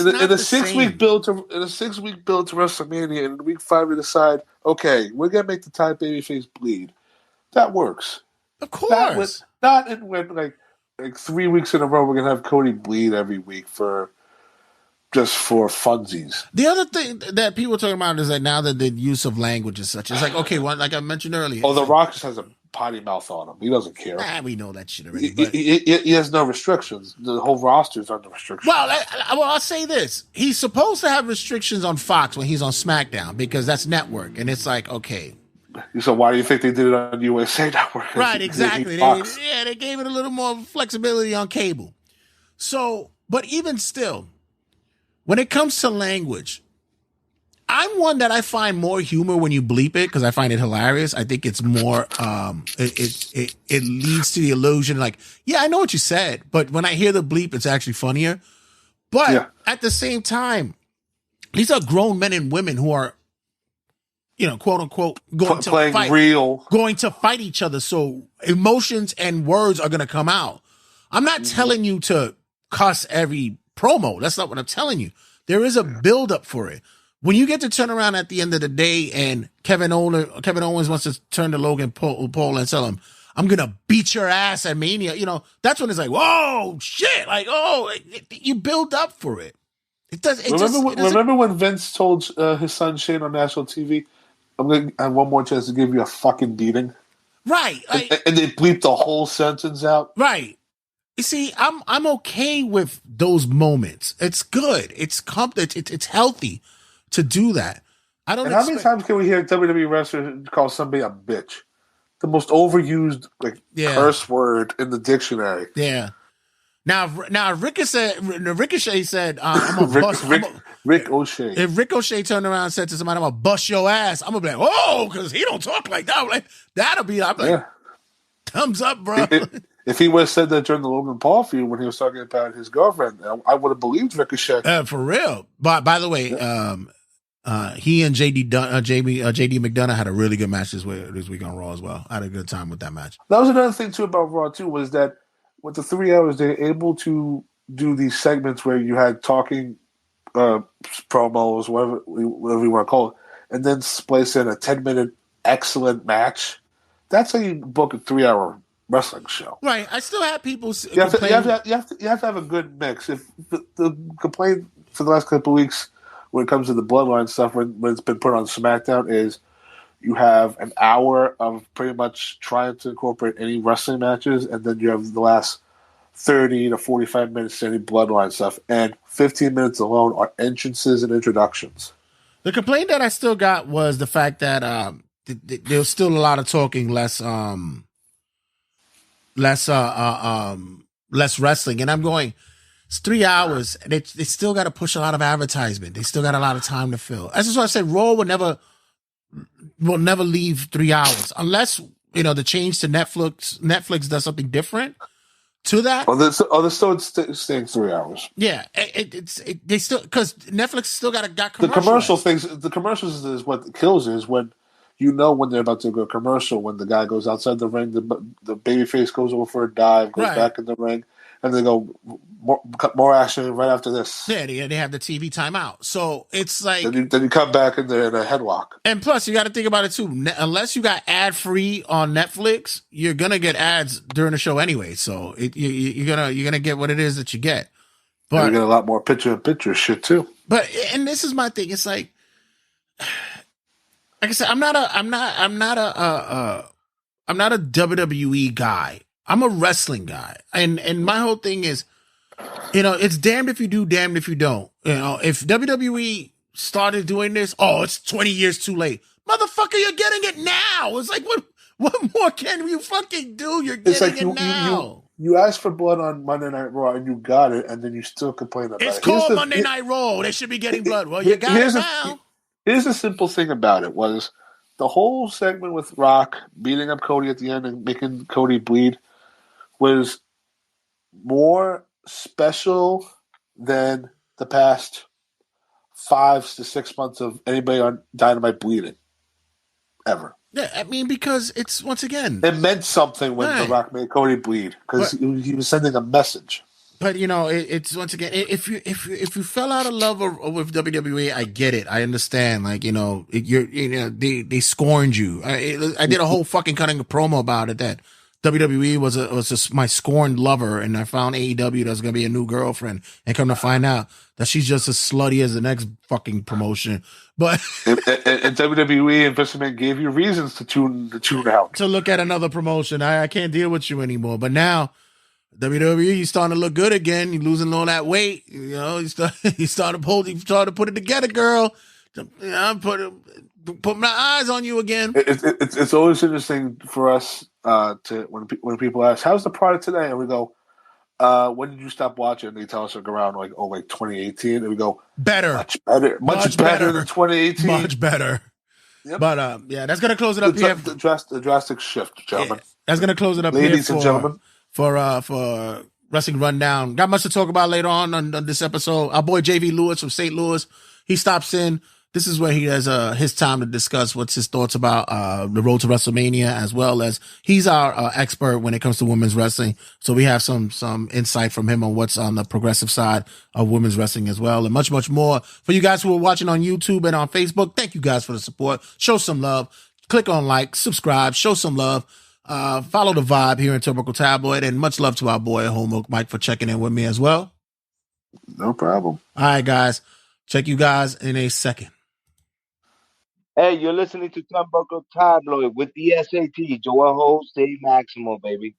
not a 6 week build to WrestleMania, and in week 5 we decide, okay, we're gonna make the top babyface bleed. That works. Of course. Not when like 3 weeks in a row we're gonna have Cody bleed every week for funsies. The other thing that people are talking about is that now that the use of language is such, it's like, okay, like I mentioned earlier. The Rock just has a potty mouth on him. He doesn't care. We know that shit already. He has no restrictions. The whole roster's under restrictions. Well, I'll say this. He's supposed to have restrictions on Fox when he's on SmackDown, because that's network. And it's like, okay. So why do you think they did it on USA Network? Right, exactly. They gave it a little more flexibility on cable. So, but even still, when it comes to language, I'm one that I find more humor when you bleep it, because I find it hilarious. I think it's more, it leads to the illusion like, yeah, I know what you said, but when I hear the bleep, it's actually funnier. But at the same time, these are grown men and women who are, quote unquote, going to fight each other. So emotions and words are going to come out. I'm not telling you to cuss every promo. That's not what I'm telling you. There is a buildup for it. When you get to turn around at the end of the day and Kevin Owens wants to turn to Logan Paul and tell him, I'm going to beat your ass at Mania, that's when it's like, whoa, shit. Like, you build up for it. It does. Remember when Vince told his son Shane on national TV, I'm going to have one more chance to give you a fucking beating? Right. And they bleeped the whole sentence out? Right. You see, I'm okay with those moments. It's good. It's healthy to do that. How many times can we hear WWE wrestlers call somebody a bitch? The most overused curse word in the dictionary. Yeah. Now Ricochet said, "I'm gonna bust." Rick O'Shea. If Ricochet turned around and said to somebody, "I'm gonna bust your ass," I'm gonna be like, "Oh," because he don't talk like that. I'm like, thumbs up, bro. If he would have said that during the Logan Paul feud when he was talking about his girlfriend, I would have believed Ricochet. For real. By the way, he and JD McDonough had a really good match this week on Raw as well. I had a good time with that match. That was another thing too about Raw too, was that with the 3 hours they were able to do these segments where you had talking promos, whatever you want to call it, and then splice in a 10-minute excellent match. That's how you book a 3-hour wrestling show. Right. I still have people you have to have a good mix. If the complaint for the last couple of weeks when it comes to the bloodline stuff, when it's been put on SmackDown, is You have an hour of pretty much trying to incorporate any wrestling matches, and then you have the last 30 to 45 minutes any bloodline stuff, and 15 minutes alone are entrances and introductions. The complaint that I still got was the fact that there was still a lot of talking, less wrestling, and I'm going. It's 3 hours, and they still got to push a lot of advertisement. They still got a lot of time to fill. That's just why I said Raw will never leave 3 hours unless the change to Netflix. Netflix does something different to that. They're still staying 3 hours. Yeah, they still because Netflix still got the commercial things. The commercials is what kills is when when they're about to go commercial. When the guy goes outside the ring, the babyface goes over for a dive, goes back in the ring. And they go more action right after this. Yeah, they have the TV timeout. So it's like then you come back in a headlock. And plus, you got to think about it too. Unless you got ad free on Netflix, you're gonna get ads during the show anyway. So you're gonna get what it is that you get. But you get a lot more picture shit too. But this is my thing. It's like I said, I'm not a WWE guy. I'm a wrestling guy. And my whole thing is, it's damned if you do, damned if you don't. If WWE started doing this, it's 20 years too late. Motherfucker, you're getting it now. It's like, what more can you fucking do? You're getting it now. You asked for blood on Monday Night Raw and you got it, and then you still complain about it. It's called Monday Night Raw. They should be getting blood. Well, you got it now. Here's the simple thing about it was the whole segment with Rock beating up Cody at the end and making Cody bleed was more special than the past 5 to 6 months of anybody on Dynamite bleeding ever. Yeah, I mean, because it's, once again, it meant something when The Rock made Cody bleed because he was sending a message. But it's once again, if you fell out of love with WWE, I get it. I understand. Like they scorned you. I did a whole fucking cutting a promo about it that WWE was just my scorned lover, and I found AEW that's gonna be a new girlfriend, and come to find out that she's just as slutty as the next fucking promotion. But and WWE investment gave you reasons to tune out, to look at another promotion. I can't deal with you anymore. But now WWE, you starting to look good again. You're losing all that weight. You started to put it together, girl. Put my eyes on you again. It's always interesting for us to when people ask, "How's the product today?" and we go, "When did you stop watching?" And they tell us around like 2018, and we go, "Better, much better than 2018, much better." Yep. But that's gonna close it up here. The drastic shift, gentlemen. Yeah, that's gonna close it up, ladies here and gentlemen, for Wrestling Rundown. Got much to talk about later on this episode. Our boy JV Lewis from St. Louis, he stops in. This is where he has his time to discuss what's his thoughts about the road to WrestleMania, as well as he's our expert when it comes to women's wrestling. So we have some insight from him on what's on the progressive side of women's wrestling as well, and much, much more. For you guys who are watching on YouTube and on Facebook, thank you guys for the support. Show some love. Click on like, subscribe, show some love. Follow the vibe here in Turnbuckle Tabloid, and much love to our boy at home, Mike, for checking in with me as well. No problem. All right, guys. Check you guys in a second. Hey, you're listening to Turnbuckle Tabloid with the SAT, Joel Ho, stay Maximo, baby.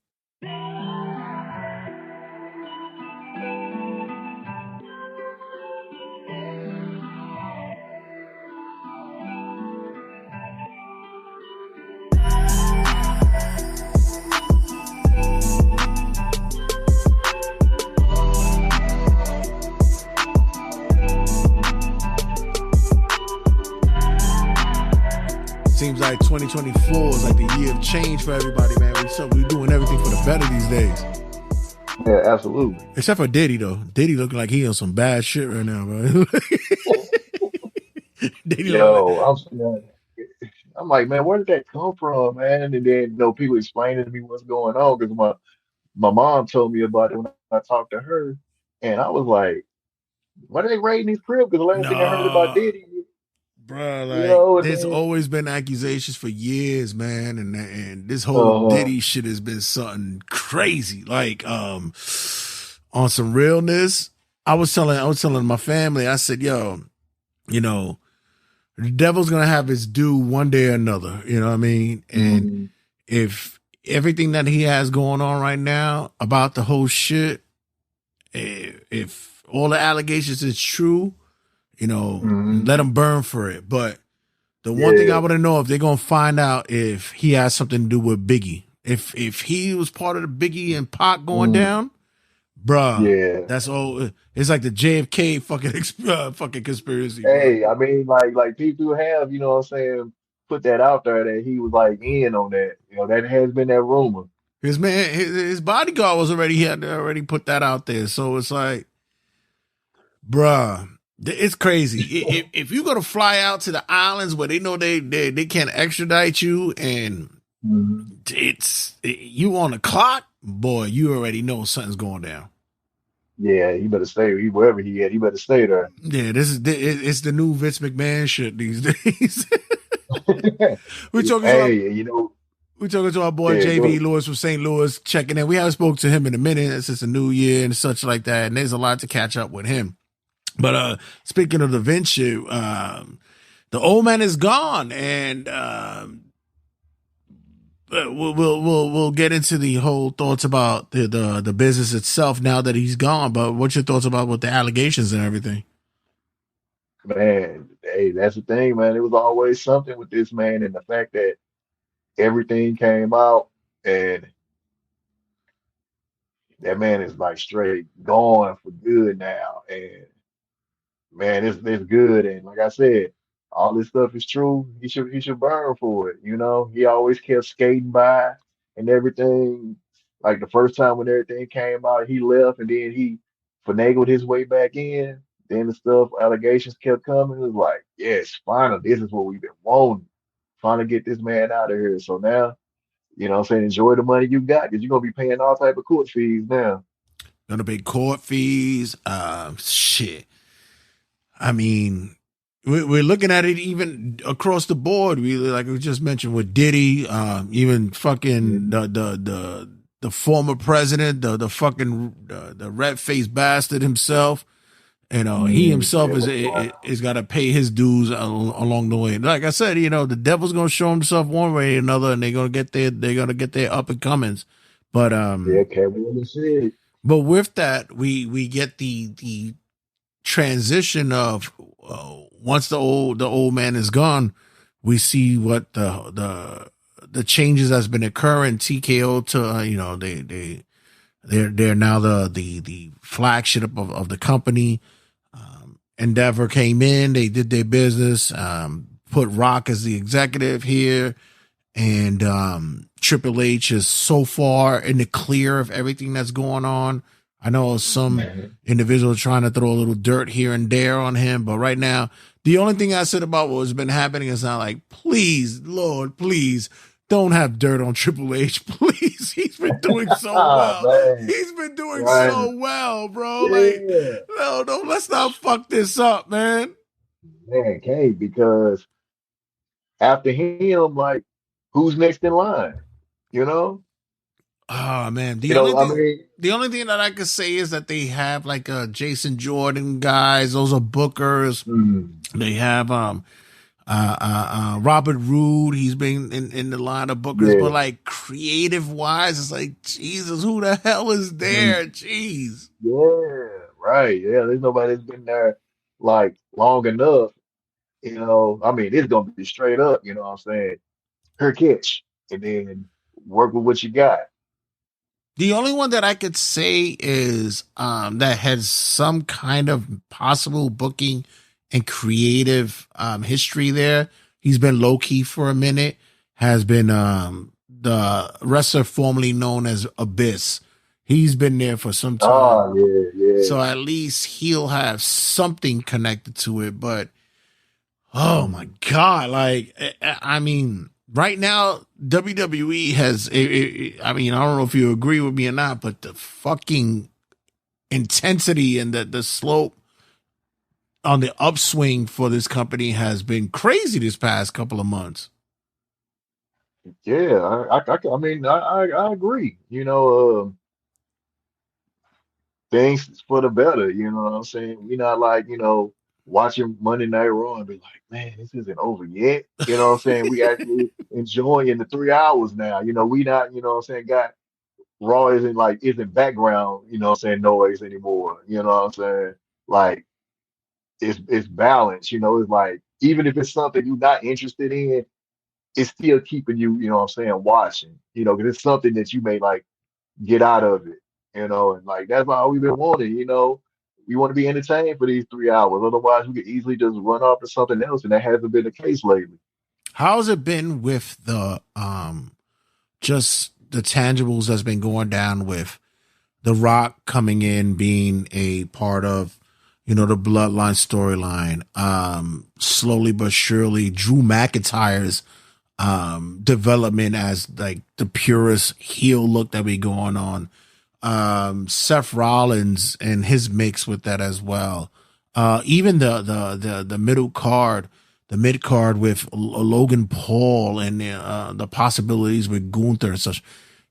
Seems like 2024 is like the year of change for everybody, man. We're doing everything for the better these days. Yeah, absolutely. Except for Diddy, though. Diddy looking like he on some bad shit right now, bro. Diddy I'm like, man, where did that come from, man? And then people explaining to me what's going on because my mom told me about it when I talked to her, and I was like, why are they raiding his crib? Because the last thing I heard about Diddy. Bro, there's always been accusations for years, man, and this whole Diddy shit has been something crazy. Like, on some realness, I was telling my family, I said, yo, The devil's gonna have his due one day or another. You know what I mean? And Mhm. if everything that he has going on right now about the whole shit, if all the allegations is true, you know, Mhm. let him burn for it. But the one thing I want to know, if they're gonna find out if he has something to do with Biggie, if he was part of the Biggie and Pac going down, bruh, Yeah. that's all. It's like the JFK fucking conspiracy, bro. Hey, I mean, like people have, you know what I'm saying, put that out there that he was like in on that. You know, that has been that rumor. His man, his bodyguard was already, he had already put that out there. So it's like, bruh, it's crazy. If you're gonna fly out to the islands where they know they can't extradite you, and it's you on the clock, boy, you already know something's going down. Yeah, he better stay wherever he at. He better stay there. Yeah, it's the new Vince McMahon shit these days. We're talking we're talking to our boy JV Lewis from St. Louis checking in. We haven't spoke to him in a minute since the new year and such like that, and there's a lot to catch up with him. But speaking of the Vince shit, the old man is gone, and we'll get into the whole thoughts about the business itself now that he's gone. But what's your thoughts about with the allegations and everything? Man, hey, that's the thing, man. It was always something with this man, and the fact that everything came out, and that man is like straight gone for good now. And man, it's good. And like I said, all this stuff is true. He should burn for it. You know, he always kept skating by and everything. Like the first time when everything came out, he left, and then he finagled his way back in. Then the stuff, allegations kept coming. It was like, yes, finally, this is what we've been wanting. Finally get this man out of here. So now, you know what I'm saying, enjoy the money you got, because you're gonna be paying all type of court fees now. Gonna pay court fees. Shit. I mean, we're looking at it even across the board. We, like we just mentioned with Diddy, even fucking the former president, the fucking the red faced bastard himself. You know, he himself is got to pay his dues along the way. Like I said, you know, the devil's gonna show himself one way or another, and they're gonna get their up and comings. But can't really see it. But with that, we get the transition of once the old man is gone, we see what the changes that's been occurring. TKO to you know, they're now the flagship of the company. Endeavor came in, they did their business, put Rock as the executive here, and Triple H is so far in the clear of everything that's going on. I know some individuals trying to throw a little dirt here and there on him, but right now, the only thing I said about what's been happening is not like, please, Lord, please don't have dirt on Triple H, please. He's been doing so well. He's been doing so well, bro. Like, no, let's not fuck this up, man. Man, okay, because after him, like, who's next in line? You know? Oh man, the only thing that I could say is that they have like Jason Jordan guys. Those are bookers. They have Robert Roode. He's been in the line of bookers, but like creative wise, it's like, Jesus, who the hell is there? Jeez. Yeah, right. Yeah, there's nobody that's been there like long enough. You know, I mean, it's gonna be straight up. You know what I'm saying? Her catch, and then work with what you got. The only one that I could say is that has some kind of possible booking and creative history there. He's been low key for a minute. Has been the wrestler formerly known as Abyss. He's been there for some time. Oh, yeah. So at least he'll have something connected to it. But oh my God, like I mean, right now, WWE has, I mean, I don't know if you agree with me or not, but the fucking intensity and the slope on the upswing for this company has been crazy this past couple of months. Yeah, I mean, I agree. You know, things for the better. You know what I'm saying? We're not like, you know, watching Monday Night Raw and be like, man, this isn't over yet. You know what I'm saying? We actually enjoying the 3 hours now. We not, got Raw isn't background, what I'm saying, noise anymore. You know what I'm saying? Like it's balanced, it's like even if it's something you're not interested in, it's still keeping you, what I'm saying, watching, because it's something that you may like get out of it, and like that's why we've been wanting, we want to be entertained for these 3 hours. Otherwise, we could easily just run off to something else, and that hasn't been the case lately. How's it been with the just the tangibles that's been going down with The Rock coming in, being a part of, the Bloodline storyline, slowly but surely Drew McIntyre's development as like the purest heel look that we going on. Seth Rollins and his mix with that as well. Even the middle card, the mid card with Logan Paul and the possibilities with Gunther and such.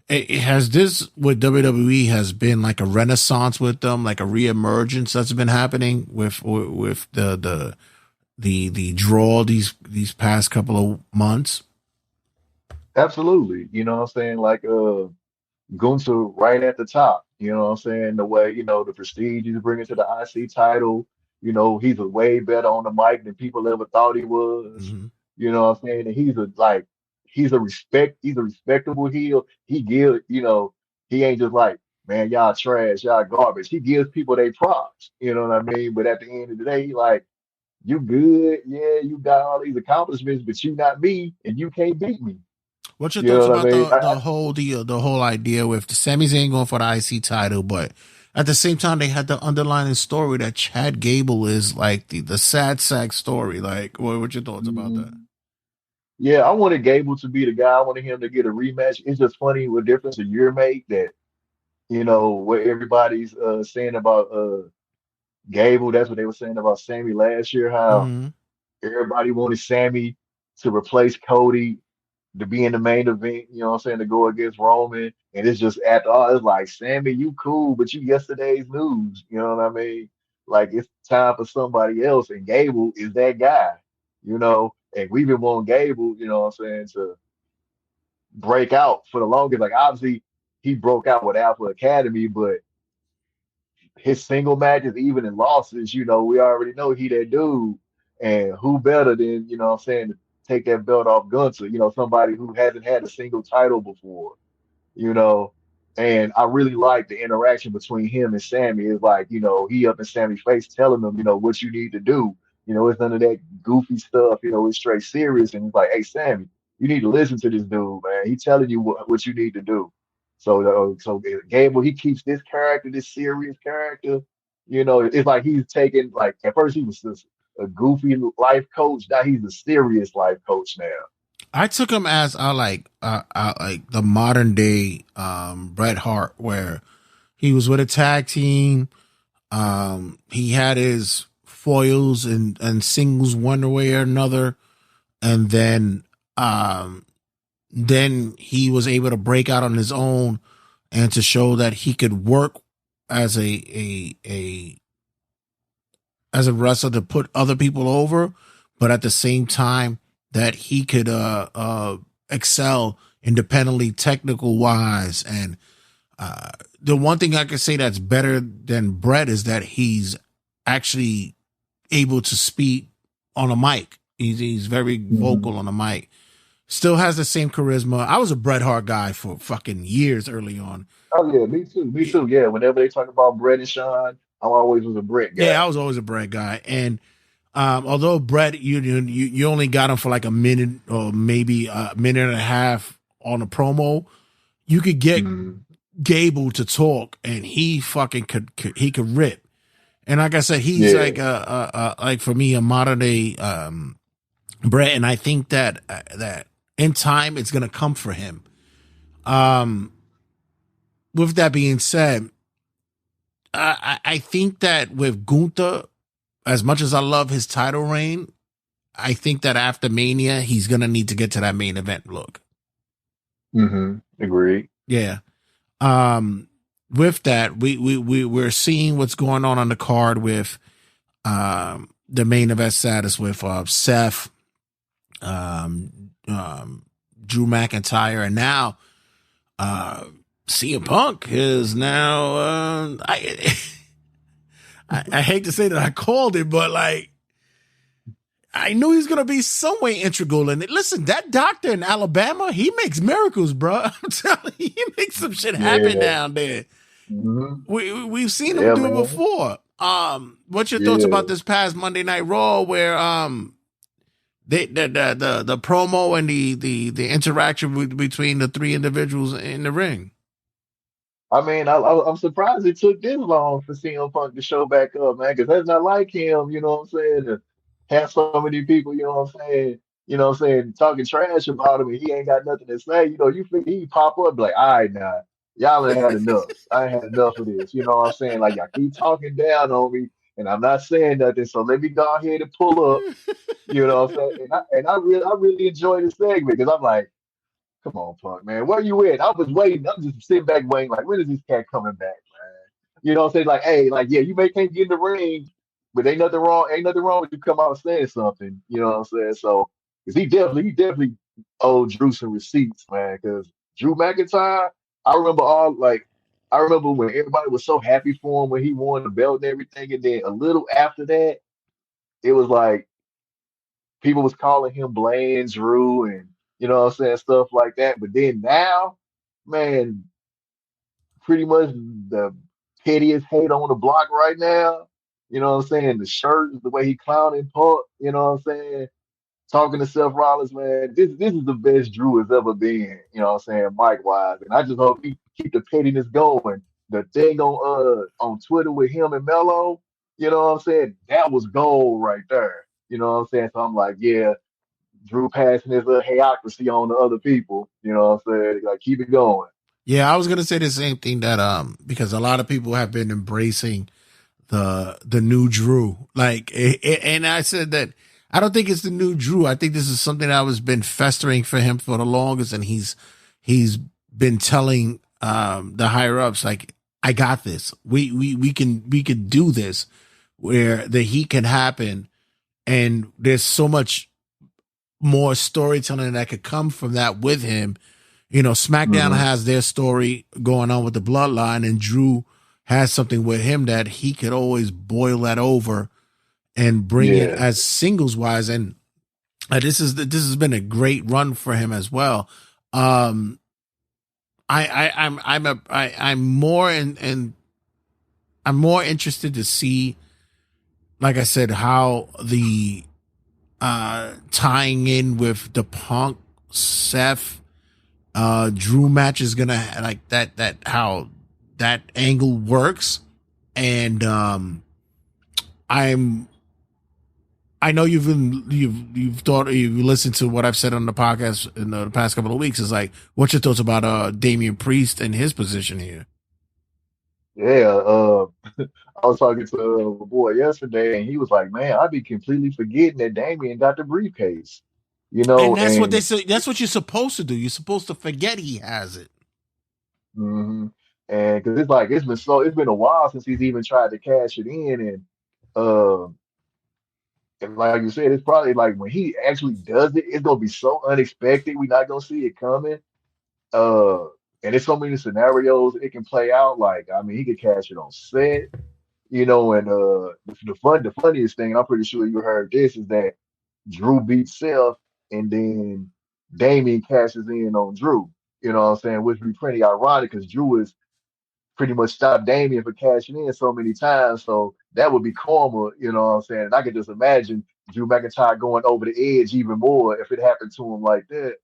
It has this with WWE has been like a renaissance with them, like a reemergence that's been happening with the draw these past couple of months. Absolutely. You know what I'm saying? Like Gunther right at the top. You know what I'm saying? The way, the prestige he's bringing to the IC title, he's a way better on the mic than people ever thought he was. Mm-hmm. You know what I'm saying? And he's a respectable heel. He gives, he ain't just like, man, y'all trash, y'all garbage. He gives people their props. You know what I mean? But at the end of the day, he like, you good, yeah, you got all these accomplishments, but you not me, and you can't beat me. What's your thoughts about the whole idea with the Sami's ain't going for the IC title, but at the same time they had the underlying story that Chad Gable is like the sad sack story. Like, what's your thoughts about that? Yeah, I wanted Gable to be the guy. I wanted him to get a rematch. It's just funny what difference a year made that, what everybody's saying about Gable. That's what they were saying about Sami last year. How everybody wanted Sami to replace Cody, to be in the main event, to go against Roman. And it's just after all, it's like, Sami, you cool, but you yesterday's news. You know what I mean? Like, it's time for somebody else. And Gable is that guy, and we've been wanting Gable, to break out for the longest. Like, obviously, he broke out with Alpha Academy, but his single matches, even in losses, we already know he that dude. And who better than, to take that belt off Gunther, somebody who hasn't had a single title before, and I really like the interaction between him and Sami. It's like, he up in Sami's face telling him, what you need to do. It's none of that goofy stuff, it's straight serious. And he's like, hey, Sami, you need to listen to this dude, man. He's telling you what you need to do. So Gable, he keeps this character, this serious character, it's like he's taking, like, at first he was just a goofy life coach. Now he's a serious life coach now. I took him as like the modern day Bret Hart, where he was with a tag team. He had his foils and singles one way or another, and then he was able to break out on his own and to show that he could work as a wrestler to put other people over, but at the same time that he could excel independently, technical wise. And the one thing I can say that's better than Bret is that he's actually able to speak on a mic. He's very vocal on a mic. Still has the same charisma. I was a Bret Hart guy for fucking years early on. Oh yeah, me too. Yeah, whenever they talk about Bret and Shawn, I always was a Bret guy. Yeah, I was always a Bret guy. And although Bret, you only got him for like a minute or maybe a minute and a half on a promo, you could get Gable to talk, and he fucking could rip. And like I said, he's like for me a modern day Bret, and I think that in time it's gonna come for him. With that being said, I think that with Gunther, as much as I love his title reign, I think that after Mania, he's going to need to get to that main event look. Agreed. Yeah. With that, we're seeing what's going on the card with the main event status with Seth, Drew McIntyre, and now CM Punk is now. I hate to say that I called it, but like I knew he was gonna be some way integral in it. Listen, that doctor in Alabama, he makes miracles, bro. I'm telling you, he makes some shit happen down there. Mm-hmm. We've seen him do it before. What's your thoughts about this past Monday Night Raw where the promo and the interaction between the three individuals in the ring? I mean, I'm surprised it took this long for CM Punk to show back up, man, because that's not like him, you know what I'm saying? To have so many people, you know what I'm saying, talking trash about him and he ain't got nothing to say. You know, you figure he'd pop up like, all right, now, y'all ain't had enough. I ain't had enough of this. You know what I'm saying? Like, y'all keep talking down on me and I'm not saying nothing, so let me go ahead and pull up. You know what I'm saying? And I really enjoy this segment because I'm like, come on, Punk, man. Where you at? I was waiting. I'm just sitting back waiting, like, when is this cat coming back, man? You know what I'm saying? Like, hey, like, yeah, you can't get in the ring, but ain't nothing wrong with you come out saying something. You know what I'm saying? So, because he definitely owed Drew some receipts, man. Because Drew McIntyre, I remember when everybody was so happy for him when he won the belt and everything, and then a little after that, it was like people was calling him Bland Drew and you know what I'm saying, stuff like that. But then now, man, pretty much the pettiest hate on the block right now. You know what I'm saying? The shirt, the way he clowning Punk, you know what I'm saying? Talking to Seth Rollins, man. This is the best Drew has ever been, you know what I'm saying, Mike wise. And I just hope he keep the pettiness going. The thing on Twitter with him and Mello, you know what I'm saying? That was gold right there. You know what I'm saying? So I'm like, yeah, Drew passing his hayocracy on to other people. You know what I'm saying? Like, keep it going. Yeah, I was gonna say the same thing that because a lot of people have been embracing the new Drew. Like, and I said that I don't think it's the new Drew. I think this is something that was been festering for him for the longest, and he's been telling the higher ups like, I got this. We can do this, where the heat can happen, and there's so much more storytelling that could come from that with him. You know, SmackDown has their story going on with the bloodline, and Drew has something with him that he could always boil that over and bring it as singles wise. And this has been a great run for him as well. I'm more interested to see, like I said, how the tying in with the Punk Seth Drew match is gonna like that how that angle works. And I know you've listened to what I've said on the podcast in the past couple of weeks. Is like, what's your thoughts about Damian Priest and his position here? Yeah, I was talking to a boy yesterday, and he was like, "Man, I'd be completely forgetting that Damian got the briefcase." You know, and that's what they say. That's what you're supposed to do. You're supposed to forget he has it. Mm-hmm. And because it's been a while since he's even tried to cash it in, and like you said, it's probably like when he actually does it, it's gonna be so unexpected. We're not gonna see it coming. And there's so many scenarios it can play out. Like, I mean, he could cash it on set, you know. And the funniest thing, and I'm pretty sure you heard this, is that Drew beats Seth, and then Damian cashes in on Drew. You know what I'm saying? Which would be pretty ironic because Drew has pretty much stopped Damian for cashing in so many times. So that would be karma, you know what I'm saying? And I could just imagine Drew McIntyre going over the edge even more if it happened to him like that.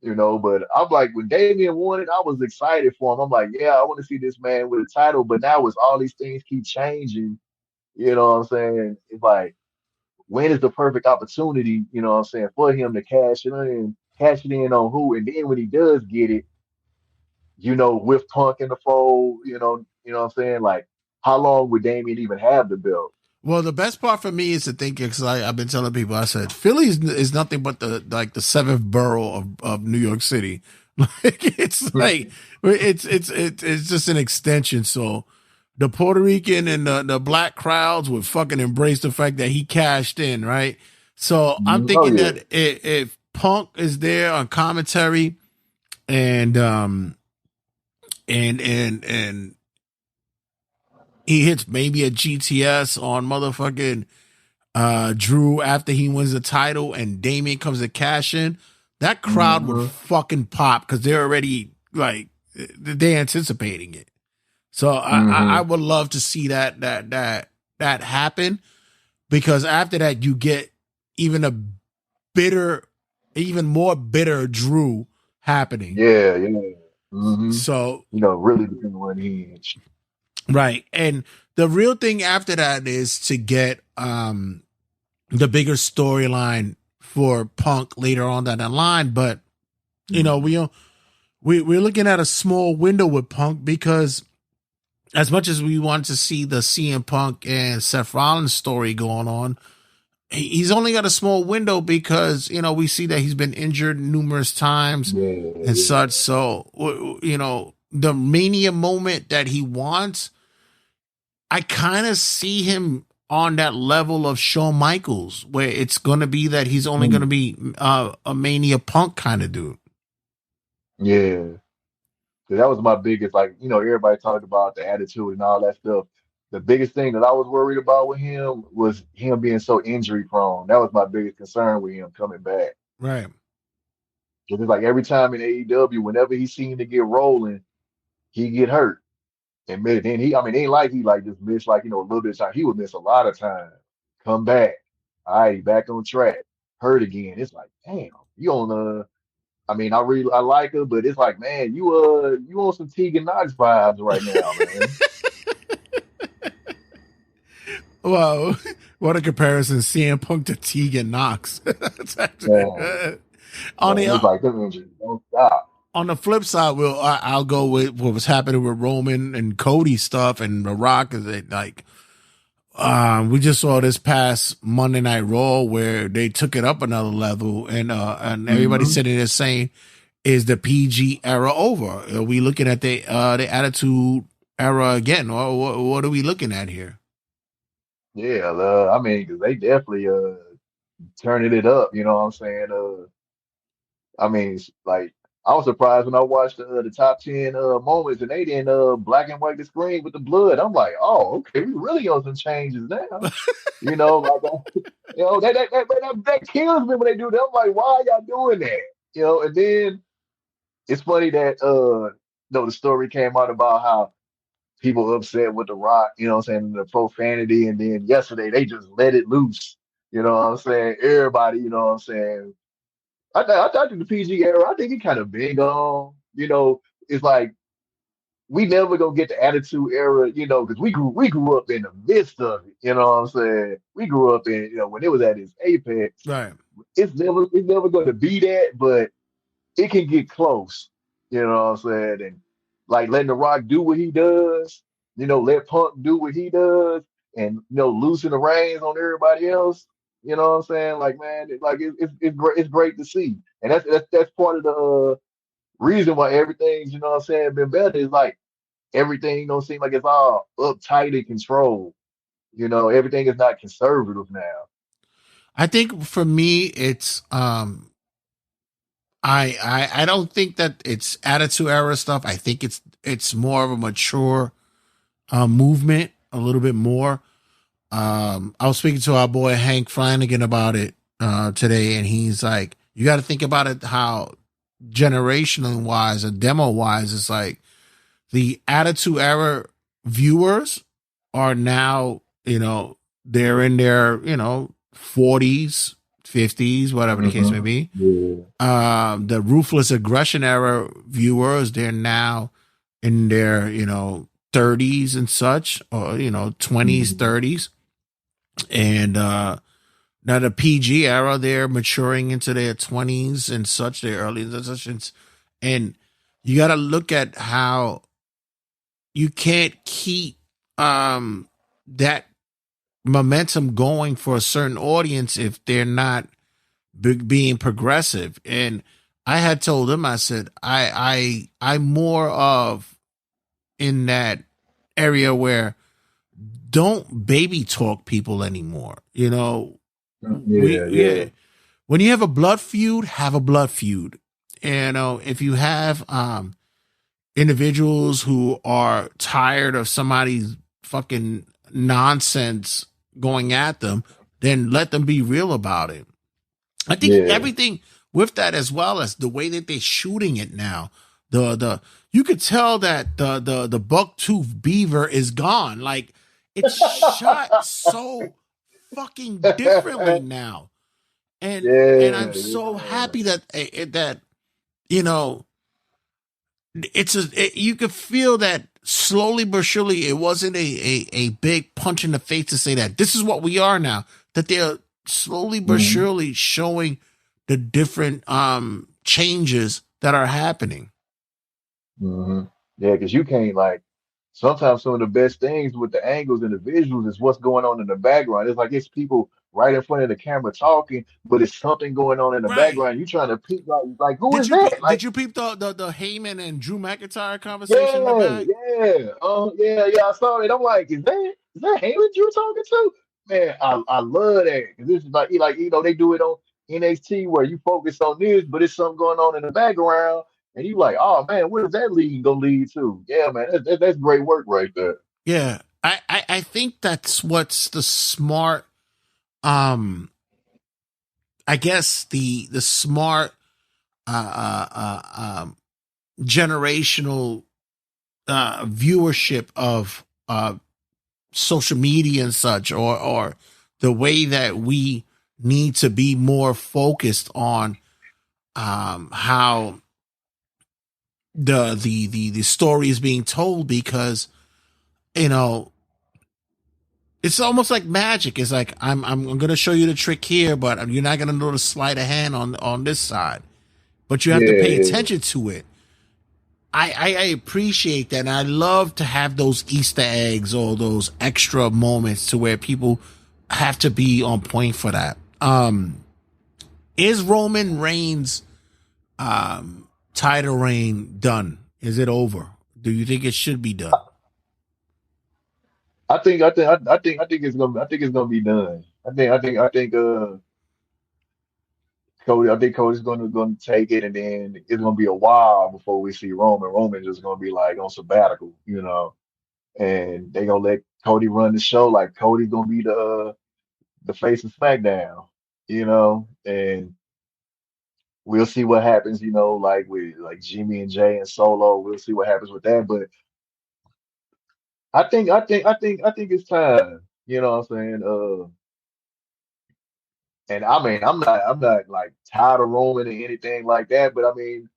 You know, but I'm like, when Damian won it, I was excited for him. I'm like, yeah, I want to see this man with a title. But now as all these things keep changing, you know what I'm saying? It's like, when is the perfect opportunity, you know what I'm saying, for him to cash it in on who? And then when he does get it, you know, with Punk in the fold, you know what I'm saying? Like, how long would Damian even have the belt? Well, the best part for me is to think, because I've been telling people, I said, Philly is nothing but the seventh borough of New York City. Like, it's like, it's just an extension. So the Puerto Rican and the black crowds would fucking embrace the fact that he cashed in, right? So I'm thinking that if Punk is there on commentary and he hits maybe a GTS on motherfucking Drew after he wins the title and Damien comes to cash in, that crowd would fucking pop because they're already like they're anticipating it. So I would love to see that happen, because after that you get even more bitter Drew happening. Yeah. So really depending on when he is. Right. And the real thing after that is to get the bigger storyline for Punk later on down the line. But, we're looking at a small window with Punk, because as much as we want to see the CM Punk and Seth Rollins story going on, he's only got a small window because, we see that he's been injured numerous times and such. So, the Mania moment that he wants, I kind of see him on that level of Shawn Michaels, where it's going to be that he's only going to be a Mania Punk kind of dude. Yeah. So that was my biggest, everybody talked about the attitude and all that stuff. The biggest thing that I was worried about with him was him being so injury prone. That was my biggest concern with him coming back. Right. Because it's like every time in AEW, whenever he seemed to get rolling, he get hurt. And then it ain't like he just missed a little bit of time. He would miss a lot of time. Come back. All right, back on track. Hurt again. It's like, damn, you on I like her, but it's like, man, you on some Tegan Knox vibes right now, man. Wow, what a comparison, CM Punk to Tegan Knox. Don't stop. On the flip side, I'll go with what was happening with Roman and Cody stuff and The Rock. Is it we just saw this past Monday Night Raw where they took it up another level, and everybody sitting there saying, "Is the PG era over? Are we looking at the Attitude Era again, or what are we looking at here?" Yeah, because they definitely turning it up. You know what I'm saying? I was surprised when I watched the top 10 moments and they didn't black and white the screen with the blood. I'm like, oh, okay, we really on some changes now. That kills me when they do that. I'm like, why are y'all doing that? And then it's funny that the story came out about how people upset with The Rock, the profanity, and then yesterday they just let it loose. You know what I'm saying? Everybody, I think the PG era, I think it kind of big on, it's like we never gonna get the Attitude Era, because we grew up in the midst of it. You know what I'm saying? We grew up in, when it was at its apex. Right. It's never gonna be that, but it can get close. You know what I'm saying? And letting The Rock do what he does, let Punk do what he does, and loosen the reins on everybody else. You know what I'm saying? It's great to see, and that's part of the reason why everything's been better. Is everything don't seem like it's all uptight and controlled. Everything is not conservative now. I think for me, it's I don't think that it's Attitude Era stuff. I think it's more of a mature movement, a little bit more. I was speaking to our boy Hank Flanagan about it today, and he's like, you got to think about it how generational wise or demo wise, it's like the Attitude Era viewers are now, they're in their, 40s, 50s, whatever the case may be. Yeah. The Ruthless Aggression Era viewers, they're now in their, 30s and such, or, 20s, 30s. And now the PG era, they're maturing into their 20s and such, their early transitions. And you got to look at how you can't keep that momentum going for a certain audience if they're not being progressive. And I had told them, I said, I'm more of in that area where don't baby talk people anymore. You know, Yeah. When you have a blood feud, have a blood feud. You know, if you have individuals who are tired of somebody's fucking nonsense going at them, then let them be real about it. I think everything with that, as well as the way that they're shooting it now, the you could tell that the buck-tooth beaver is gone. Like, it's shot so fucking differently now. And I'm so happy that you know, you could feel that slowly but surely it wasn't a big punch in the face to say that this is what we are now, that they're slowly but surely showing the different changes that are happening. Yeah, because you can't, like, sometimes some of the best things with the angles and the visuals is what's going on in the background. It's like it's people right in front of the camera talking, but it's something going on in the background. You trying to peep, like who is that? Did you peep the Heyman and Drew McIntyre conversation in the back? Yeah. I saw it. I'm like, is that Heyman Drew talking to? Man, I love that, because this is like you know, they do it on NXT where you focus on this, but it's something going on in the background. And you like, oh man, what is that lead gonna lead to? Yeah, man, that's great work right there. Yeah, I think that's what's the smart, I guess the smart, generational, viewership of social media and such, or the way that we need to be more focused on, how the story is being told, because, you know, it's almost like magic. It's like, I'm going to show you the trick here, but you're not going to know the sleight of hand on this side, but you have to pay attention to it. I appreciate that. And I love to have those Easter eggs or those extra moments to where people have to be on point for that. Is Roman Reigns, title reign done? Is it over? Do you think it should be done? I think it's gonna be done. I think Cody's gonna take it, and then it's gonna be a while before we see Roman. Roman's just gonna be like on sabbatical, you know, and they gonna let Cody run the show. Like, Cody's gonna be the face of SmackDown, you know, and we'll see what happens, you know, like with like Jimmy and Jay and Solo. We'll see what happens with that. But I think it's time. You know what I'm saying? And I mean, I'm not like tired of Roman or anything like that. But I mean,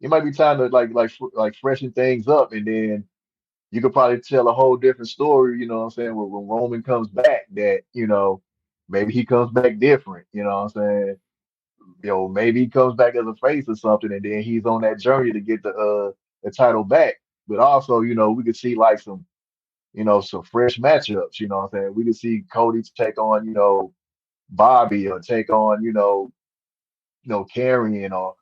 it might be time to like freshen things up, and then you could probably tell a whole different story. You know what I'm saying? When Roman comes back, that, you know, maybe he comes back different. You know what I'm saying? You know, maybe he comes back as a face or something, and then he's on that journey to get the title back. But also, you know, we could see like some, you know, some fresh matchups. You know what I'm saying? We could see Cody take on, you know, Bobby, or take on, Karrion, or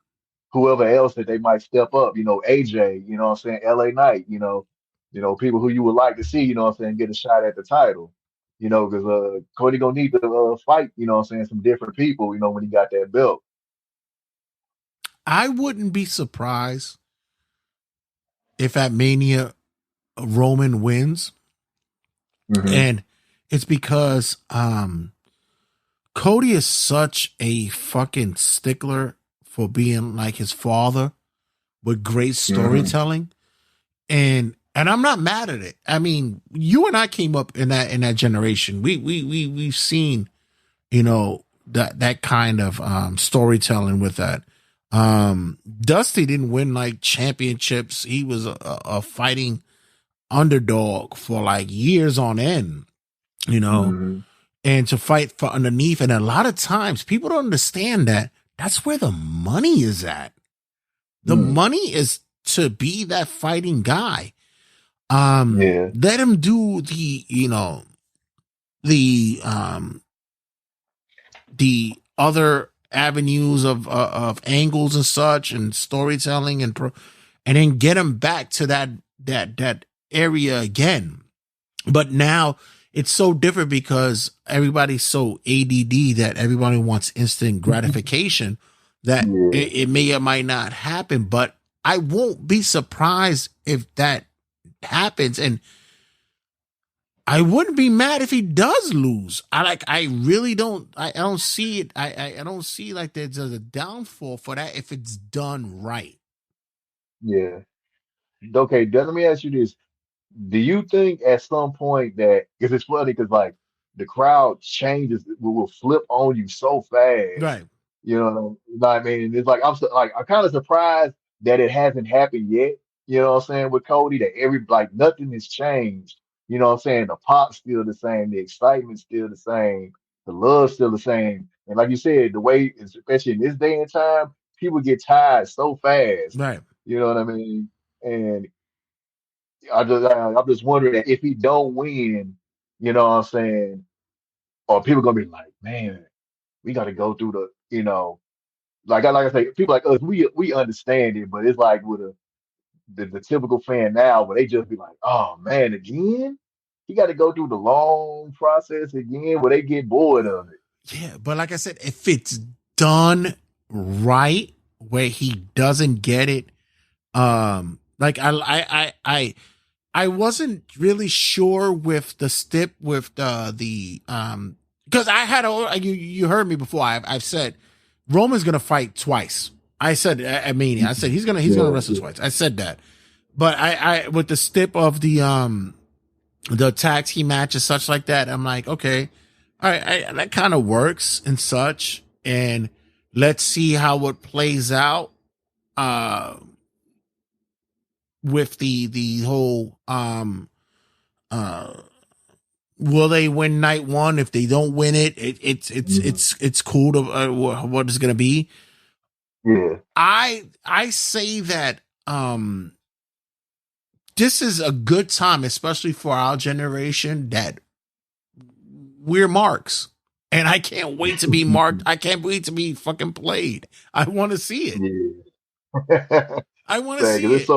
whoever else that they might step up. You know, AJ. You know what I'm saying? LA Knight. People who you would like to see. You know what I'm saying? Get a shot at the title. You know, because Cody gonna need to fight. You know what I'm saying? Some different people. You know, when he got that belt. I wouldn't be surprised if at Mania Roman wins. And it's because Cody is such a fucking stickler for being like his father with great storytelling. And I'm not mad at it. I mean, you and I came up in that generation. We've seen, you know, that kind of storytelling with that. Dusty didn't win like championships. He was a fighting underdog for like years on end, you know, and to fight for underneath. And a lot of times people don't understand that that's where the money is at. The money is to be that fighting guy. Let him do the, you know, the other avenues of angles and such and storytelling and then get him back to that area again. But now it's so different because everybody's so ADD that everybody wants instant gratification that it may or might not happen. But I won't be surprised if that happens. And I wouldn't be mad if he does lose. I really don't. I don't see it. I don't see like there's a downfall for that if it's done right. Yeah. Okay, then let me ask you this. Do you think at some point that, because it's funny, because like the crowd changes, will flip on you so fast. Right. You know what I mean? It's like I'm kind of surprised that it hasn't happened yet. You know what I'm saying with Cody, that like nothing has changed. You know what I'm saying? The pop's still the same, the excitement's still the same, the love's still the same. And like you said, the way, especially in this day and time, people get tired so fast. Right. You know what I mean? And I'm just wondering that if he don't win, you know what I'm saying, or people gonna be like, man, we got to go through like I say, people like us, we understand it, but it's like with the typical fan now, where they just be like, oh man, again, he got to go through the long process again, where they get bored of it. Yeah, but like I said, if it's done right, where he doesn't get it, like I wasn't really sure with the stip with because I had you heard me before. I've said Roman's gonna fight twice. I said at Mania. I said he's gonna wrestle twice. I said that, but I with the stip of the tag team match and such like that, I'm like, okay, all right, that kind of works and such, and let's see how it plays out. With the whole will they win night one? If they don't win it, it's cool to what it's gonna be. Yeah, I say that this is a good time, especially for our generation, that we're marks. And I can't wait to be marked. I can't wait to be fucking played. I want to see it. Yeah. I want to see it.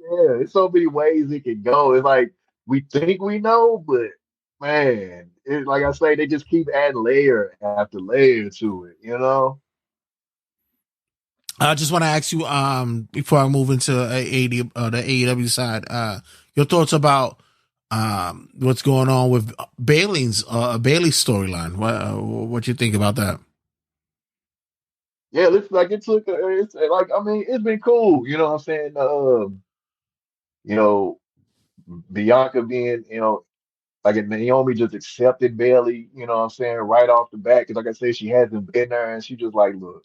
There's so many ways it can go. It's like we think we know, but man, like I say, they just keep adding layer after layer to it, you know? I just want to ask you, before I move into the AEW side, your thoughts about what's going on with Bailey's storyline. What you think about that? Yeah, it's like it's like, I mean, it's been cool, you know what I'm saying? You know, Bianca being, like Naomi just accepted Bailey, you know what I'm saying, right off the bat. Because like I said, she hasn't been there, and she just like, look,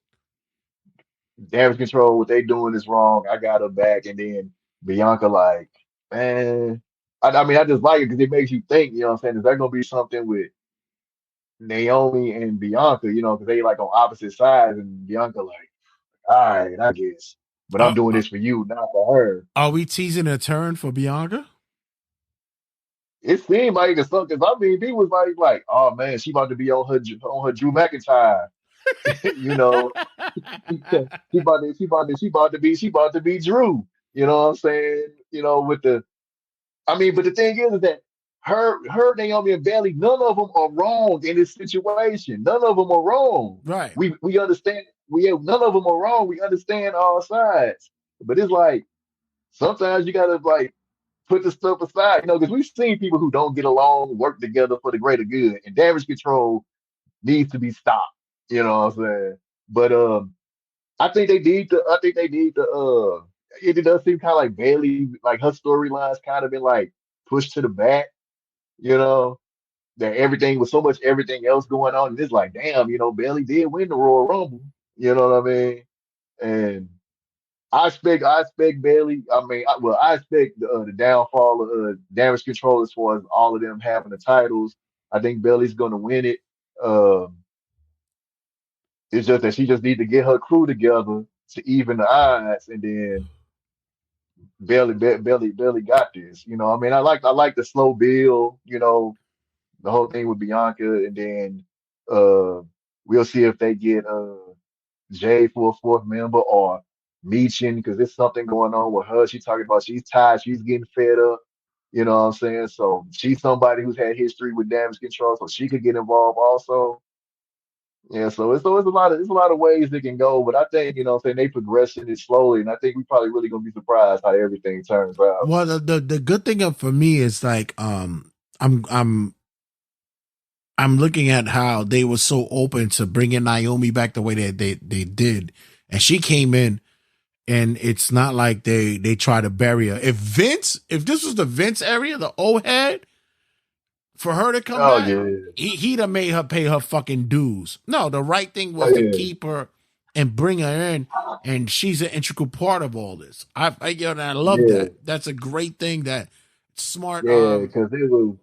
damage control, what they doing is wrong. I got her back. And then Bianca like, man, I mean, I just like it because it makes you think, you know what I'm saying, is that gonna be something with Naomi and Bianca, because they like on opposite sides, and Bianca like, all right, I guess, but I'm doing this for you, not for her. Are we teasing a turn for Bianca? It seemed like it's something. I mean, he was like, oh man, she about to be on her Drew McIntyre. you know, she about to be Drew. You know what I'm saying? But the thing is that her Naomi and Bailey, none of them are wrong in this situation. None of them are wrong. Right. We understand. None of them are wrong. We understand all sides. But it's like sometimes you gotta like put the stuff aside, because we've seen people who don't get along work together for the greater good, and damage control needs to be stopped. You know what I'm saying? But I think they need to. It does seem kind of like Bailey, like her storyline's kind of been like pushed to the back. That everything was so much everything else going on, and it's like, damn, Bailey did win the Royal Rumble. You know what I mean? And I expect Bailey. I expect the downfall of damage control as far as all of them having the titles. I think Bailey's going to win it. It's just that she just need to get her crew together to even the odds, and then Bailey got this. I like the slow build. The whole thing with Bianca, and then we'll see if they get Jay for a fourth member or Meechin, because there's something going on with her. She's talking about she's tired, she's getting fed up. You know what I'm saying? So she's somebody who's had history with damage control, so she could get involved also. Yeah, so it's a lot of ways they can go, but I think, you know what I'm saying, they progressing it slowly, and I think we probably really gonna be surprised how everything turns out. Well, the good thing for me is like I'm looking at how they were so open to bringing Naomi back the way that they did, and she came in, and it's not like they try to bury her. If this was the Vince area, the old head, for her to come Oh back, yeah, he'd have made her pay her fucking dues. No, the right thing oh was to yeah, keep her and bring her in, and she's an integral part of all this. I love yeah, that. That's a great thing. That smart. yeah, because it was.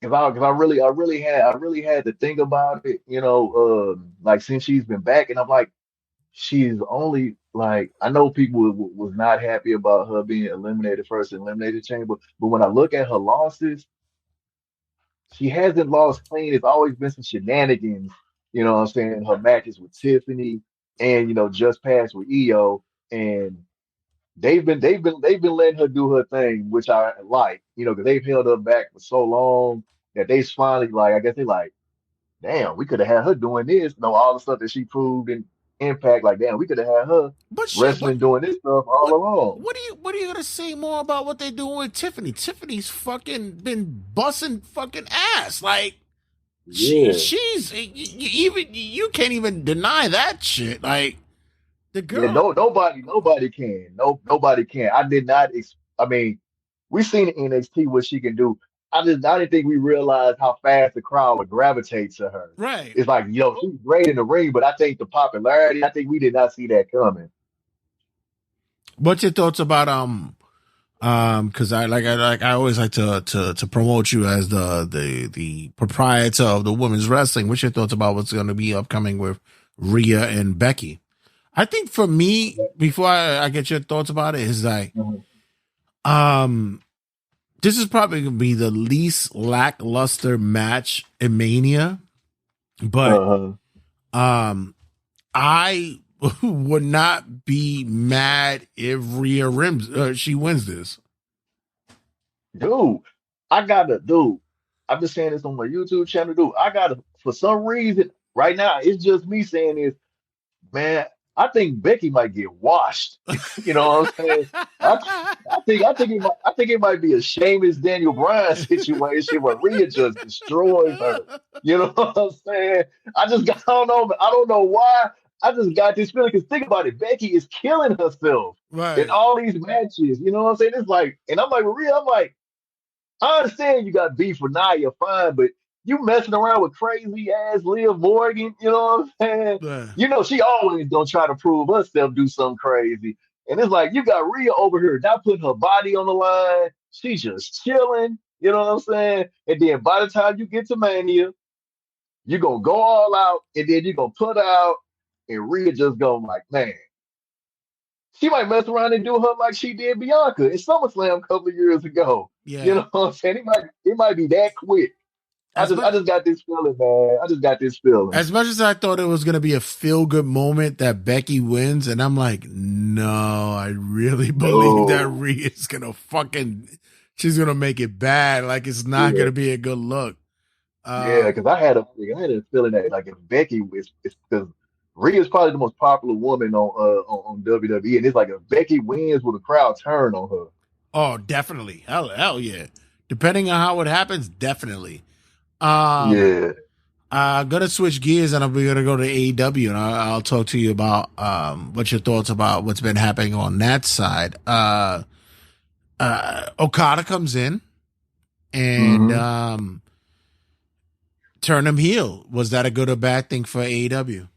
Cause I really had to think about it, you know, like since she's been back, and I'm like, she's only like, I know people was not happy about her being eliminated first in Eliminated Chamber, but when I look at her losses, she hasn't lost clean. It's always been some shenanigans, you know what I'm saying? Her matches with Tiffany and, you know, just past with Io, and they've been letting her do her thing, which I like, you know, because they've held her back for so long that they finally like, I guess they like, damn, we could have had her doing this. You know, all the stuff that she proved in Impact, like, damn, we could have had her But shit, wrestling doing this stuff all along. what are you gonna say more about what they're doing with Tiffany? Tiffany's fucking been busting fucking ass. Like Yeah. she's you can't even deny that shit. Like the Yeah, girl. nobody can. Nobody can. I did not. I mean, we seen in NXT what she can do. I didn't think we realized how fast the crowd would gravitate to her. Right. It's like, yo, she's great in the ring, but I think the popularity, I think we did not see that coming. What's your thoughts about because I always like to promote you as the proprietor of the women's wrestling. What's your thoughts about what's going to be upcoming with Rhea and Becky? I think for me, before I get your thoughts about it, is like, this is probably gonna be the least lackluster match in Mania, but I would not be mad if Rhea she wins this. Dude, I've been saying this on my YouTube channel, dude. For some reason, right now, it's just me saying this, man. I think Becky might get washed. You know what I'm saying? I think it might be a Sheamus Daniel Bryan situation where Rhea just destroys her. You know what I'm saying? I don't know why. I just got this feeling, because think about it, Becky is killing herself in all these matches. You know what I'm saying? It's like, and I'm like, Rhea, I'm like, I understand you got beef with Nia, fine, but you messing around with crazy ass Liv Morgan, you know what I'm saying? Yeah. You know, she always gonna try to prove herself, do something crazy. And it's like, you got Rhea over here not putting her body on the line. She's just chilling, you know what I'm saying? And then by the time you get to Mania, you're gonna go all out, and then you're gonna put out, and Rhea just going like, man, she might mess around and do her like she did Bianca in SummerSlam a couple of years ago. Yeah. You know what I'm saying? It might be that quick. I just got this feeling, man. I just got this feeling. As much as I thought it was going to be a feel-good moment that Becky wins, and I'm like, no, I really believe that Rhea's going to she's going to make it bad. Like, it's not going to be a good look. Yeah, because I had a feeling that, like, if Becky is, because Rhea's probably the most popular woman on WWE, and it's like, if Becky wins, will the crowd turn on her? Oh, definitely. Hell yeah. Depending on how it happens, definitely. Yeah. I'm gonna switch gears, and we're gonna go to AEW, and I'll talk to you about what's your thoughts about what's been happening on that side. Okada comes in and turn him heel. Was that a good or bad thing for AEW?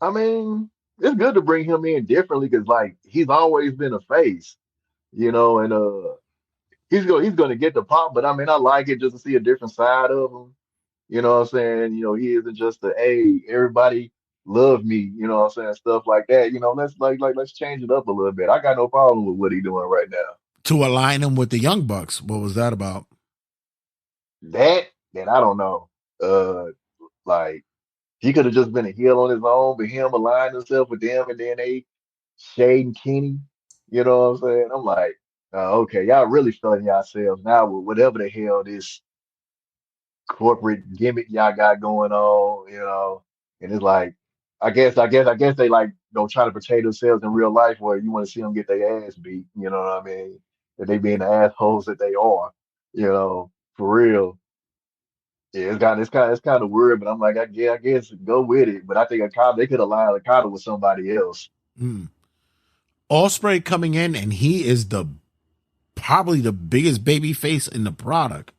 I mean, it's good to bring him in differently, because like, he's always been a face, you know, and he's going to get the pop, but I mean, I like it just to see a different side of him. You know what I'm saying? You know, he isn't just hey, everybody love me, you know what I'm saying? Stuff like that. You know, let's change it up a little bit. I got no problem with what he's doing right now. To align him with the Young Bucks. What was that about? That I don't know. Like, he could have just been a heel on his own, but him aligning himself with them, and then they shading Kenny. You know what I'm saying? I'm like, Okay, y'all really feeling yourselves now with whatever the hell this corporate gimmick y'all got going on, and it's like, I guess they like don't try to portray themselves in real life where you want to see them get their ass beat, you know what I mean? That they being the assholes that they are, for real. Yeah, it's kind of weird, but I'm like, I guess go with it. But I think Okada, they could have lined Okada with somebody else. Mm. Osprey coming in, and he is probably the biggest baby face in the product.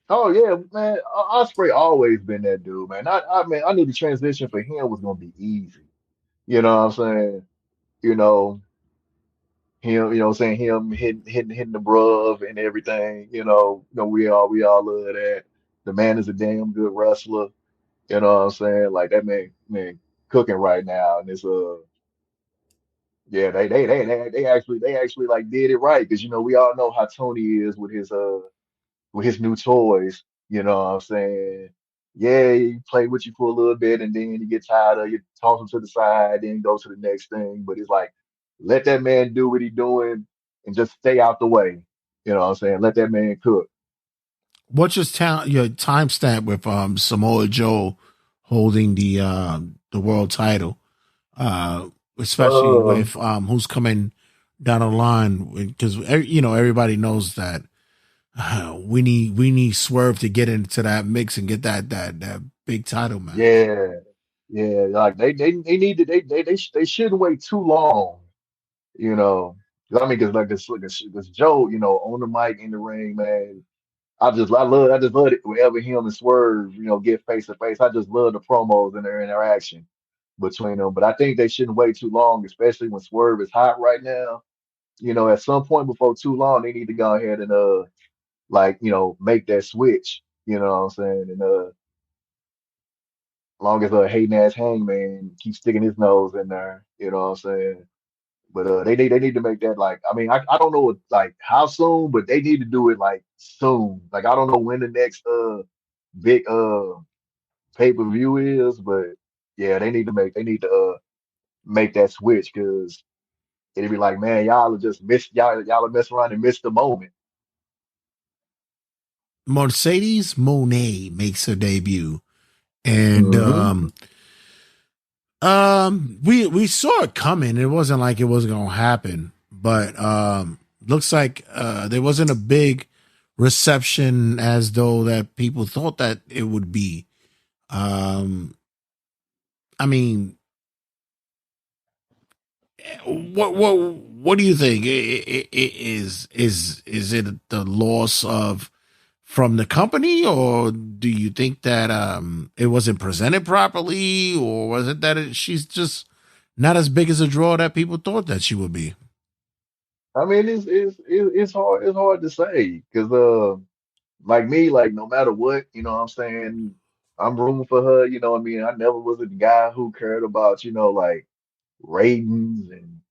Oh yeah, man. Osprey always been that dude, man. I knew the transition for him was gonna be easy. You know what I'm saying? You know, him hitting the bruv and everything. We all love that. The man is a damn good wrestler. You know what I'm saying? Like that man cooking right now, and it's yeah, they actually like did it right because we all know how Tony is with his new toys. You know what I'm saying? Yeah, he play with you for a little bit and then you get tired of you toss him to the side, then go to the next thing. But it's like let that man do what he doing and just stay out the way. You know what I'm saying? Let that man cook. What's your timestamp with Samoa Joe holding the world title? Especially Uh, with who's coming down the line, because everybody knows that we need Swerve to get into that mix and get that big title match. yeah, yeah. Like they need to they shouldn't wait too long. You know, 'Cause I mean, because like this Joe, on the mic in the ring, man. I just love it whenever him and Swerve, get face to face. I just love the promos and their interaction between them. But I think they shouldn't wait too long, especially when Swerve is hot right now. At some point before too long, they need to go ahead and make that switch. You know what I'm saying? And long as hating ass Hangman keeps sticking his nose in there, you know what I'm saying? But they need to make that like, I mean, I don't know like how soon, but they need to do it like soon. Like I don't know when the next big pay-per-view is, but yeah, they need to make that switch because it'd be like, man, y'all are just miss y'all are messing around and miss the moment. Mercedes Monet makes her debut, and Hmm. we saw it coming. It wasn't like it wasn't gonna happen, but looks like there wasn't a big reception as though that people thought that it would be. Um, I mean, what do you think? Is it the loss of from the company, or do you think that it wasn't presented properly, or was it that she's just not as big as a draw that people thought that she would be? I mean, it's hard to say because like me, like no matter what, what I'm saying, I'm rooting for her. You know what I mean? I never was a guy who cared about, like ratings and,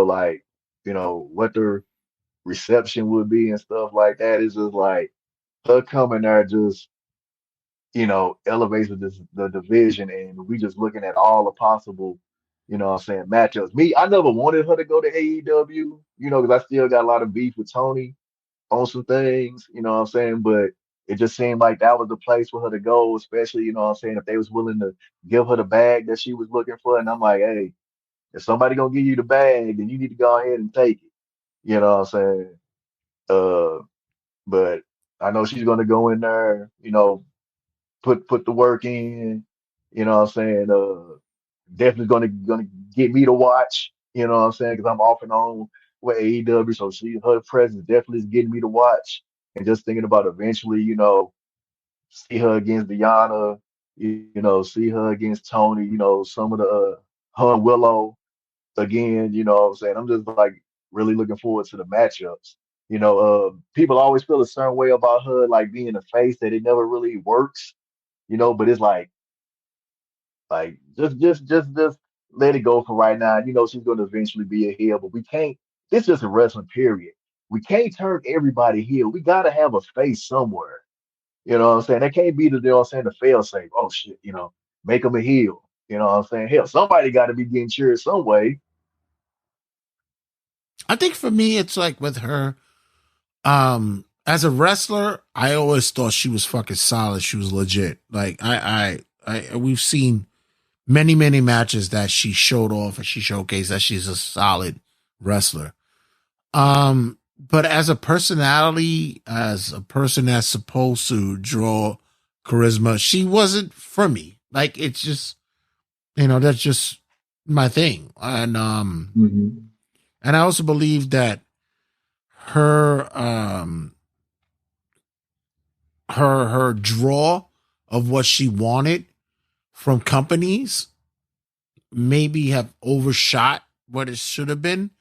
like, what the reception would be and stuff like that. It's just like her coming there just, elevates the division and we just looking at all the possible, what I'm saying, matchups. Me, I never wanted her to go to AEW, because I still got a lot of beef with Tony on some things, you know what I'm saying? But it just seemed like that was the place for her to go, especially, you know what I'm saying, if they was willing to give her the bag that she was looking for. And I'm like, hey, if somebody gonna give you the bag, then you need to go ahead and take it. You know what I'm saying? Uh, but I know she's gonna go in there, put the work in, you know what I'm saying? Definitely gonna get me to watch, you know what I'm saying? Because I'm off and on with AEW, so her presence definitely is getting me to watch. And just thinking about eventually, see her against Diana, see her against Tony, some of the her and Willow again, you know what I'm saying? I'm just like really looking forward to the matchups. People always feel a certain way about her like being a face that it never really works, but it's like just let it go for right now. She's gonna eventually be a heel, but we can't. It's just a wrestling period. We can't turn everybody heel. We gotta have a face somewhere. You know what I'm saying? That can't be the, the fail safe. Oh shit, make them a heel. You know what I'm saying? Hell, somebody got to be getting cheered some way. I think for me, it's like with her, as a wrestler, I always thought she was fucking solid. She was legit. Like we've seen many matches that she showed off and she showcased that she's a solid wrestler. But as a personality, as a person that's supposed to draw charisma, she wasn't for me. Like, it's just, that's just my thing. And and I also believe that her her draw of what she wanted from companies maybe have overshot what it should have been.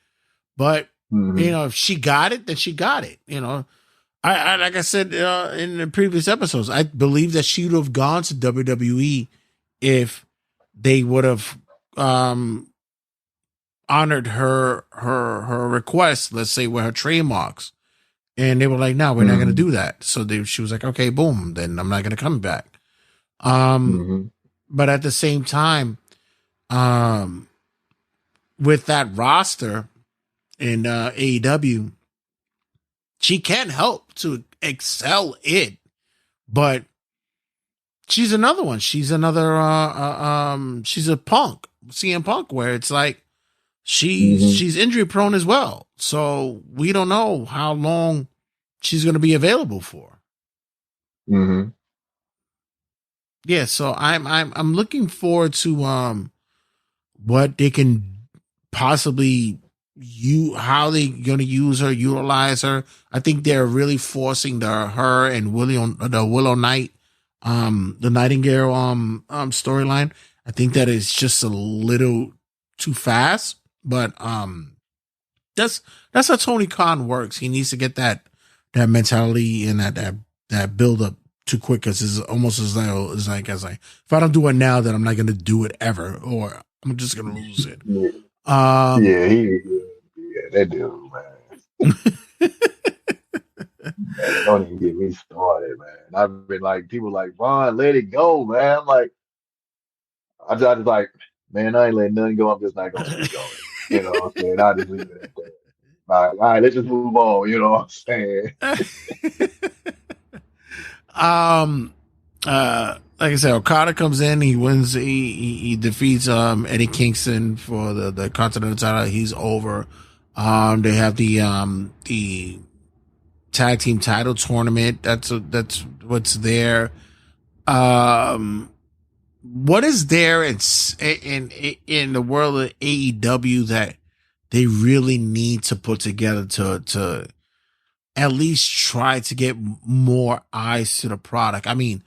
But if she got it, then she got it. I like I said in the previous episodes, I believe that she would have gone to WWE if they would have honored her request, let's say with her trademarks, and they were like, "No, we're not going to do that." So she was like, "Okay, boom, then I'm not going to come back." But at the same time, with that roster in AEW, she can help to excel it, but she's another one. She's another she's a Punk, CM Punk, where it's like she's injury prone as well. So we don't know how long she's going to be available for. Yeah, so I'm looking forward to what they can possibly how they going to use her, utilize her. I think they're really forcing her and Willow Knight, the Nightingale storyline. I think that is just a little too fast, but that's how Tony Khan works. He needs to get that mentality and that build up too quick, because it's almost as like if I don't do it now, then I'm not going to do it ever, or I'm just going to lose it. That dude, man. Don't even get me started, man. I've been like, people like, Ron, let it go, man. I'm like, I just like, man, I ain't letting nothing go. I'm just not going to speak on it. You know what I'm saying? I just leave it at that. All right, let's just move on. You know what I'm saying? Like I said, Okada comes in, he wins, he defeats Eddie Kingston for the Continental title. He's over. They have the tag team title tournament. That's what's there. What is there in the world of AEW that they really need to put together to at least try to get more eyes to the product? I mean,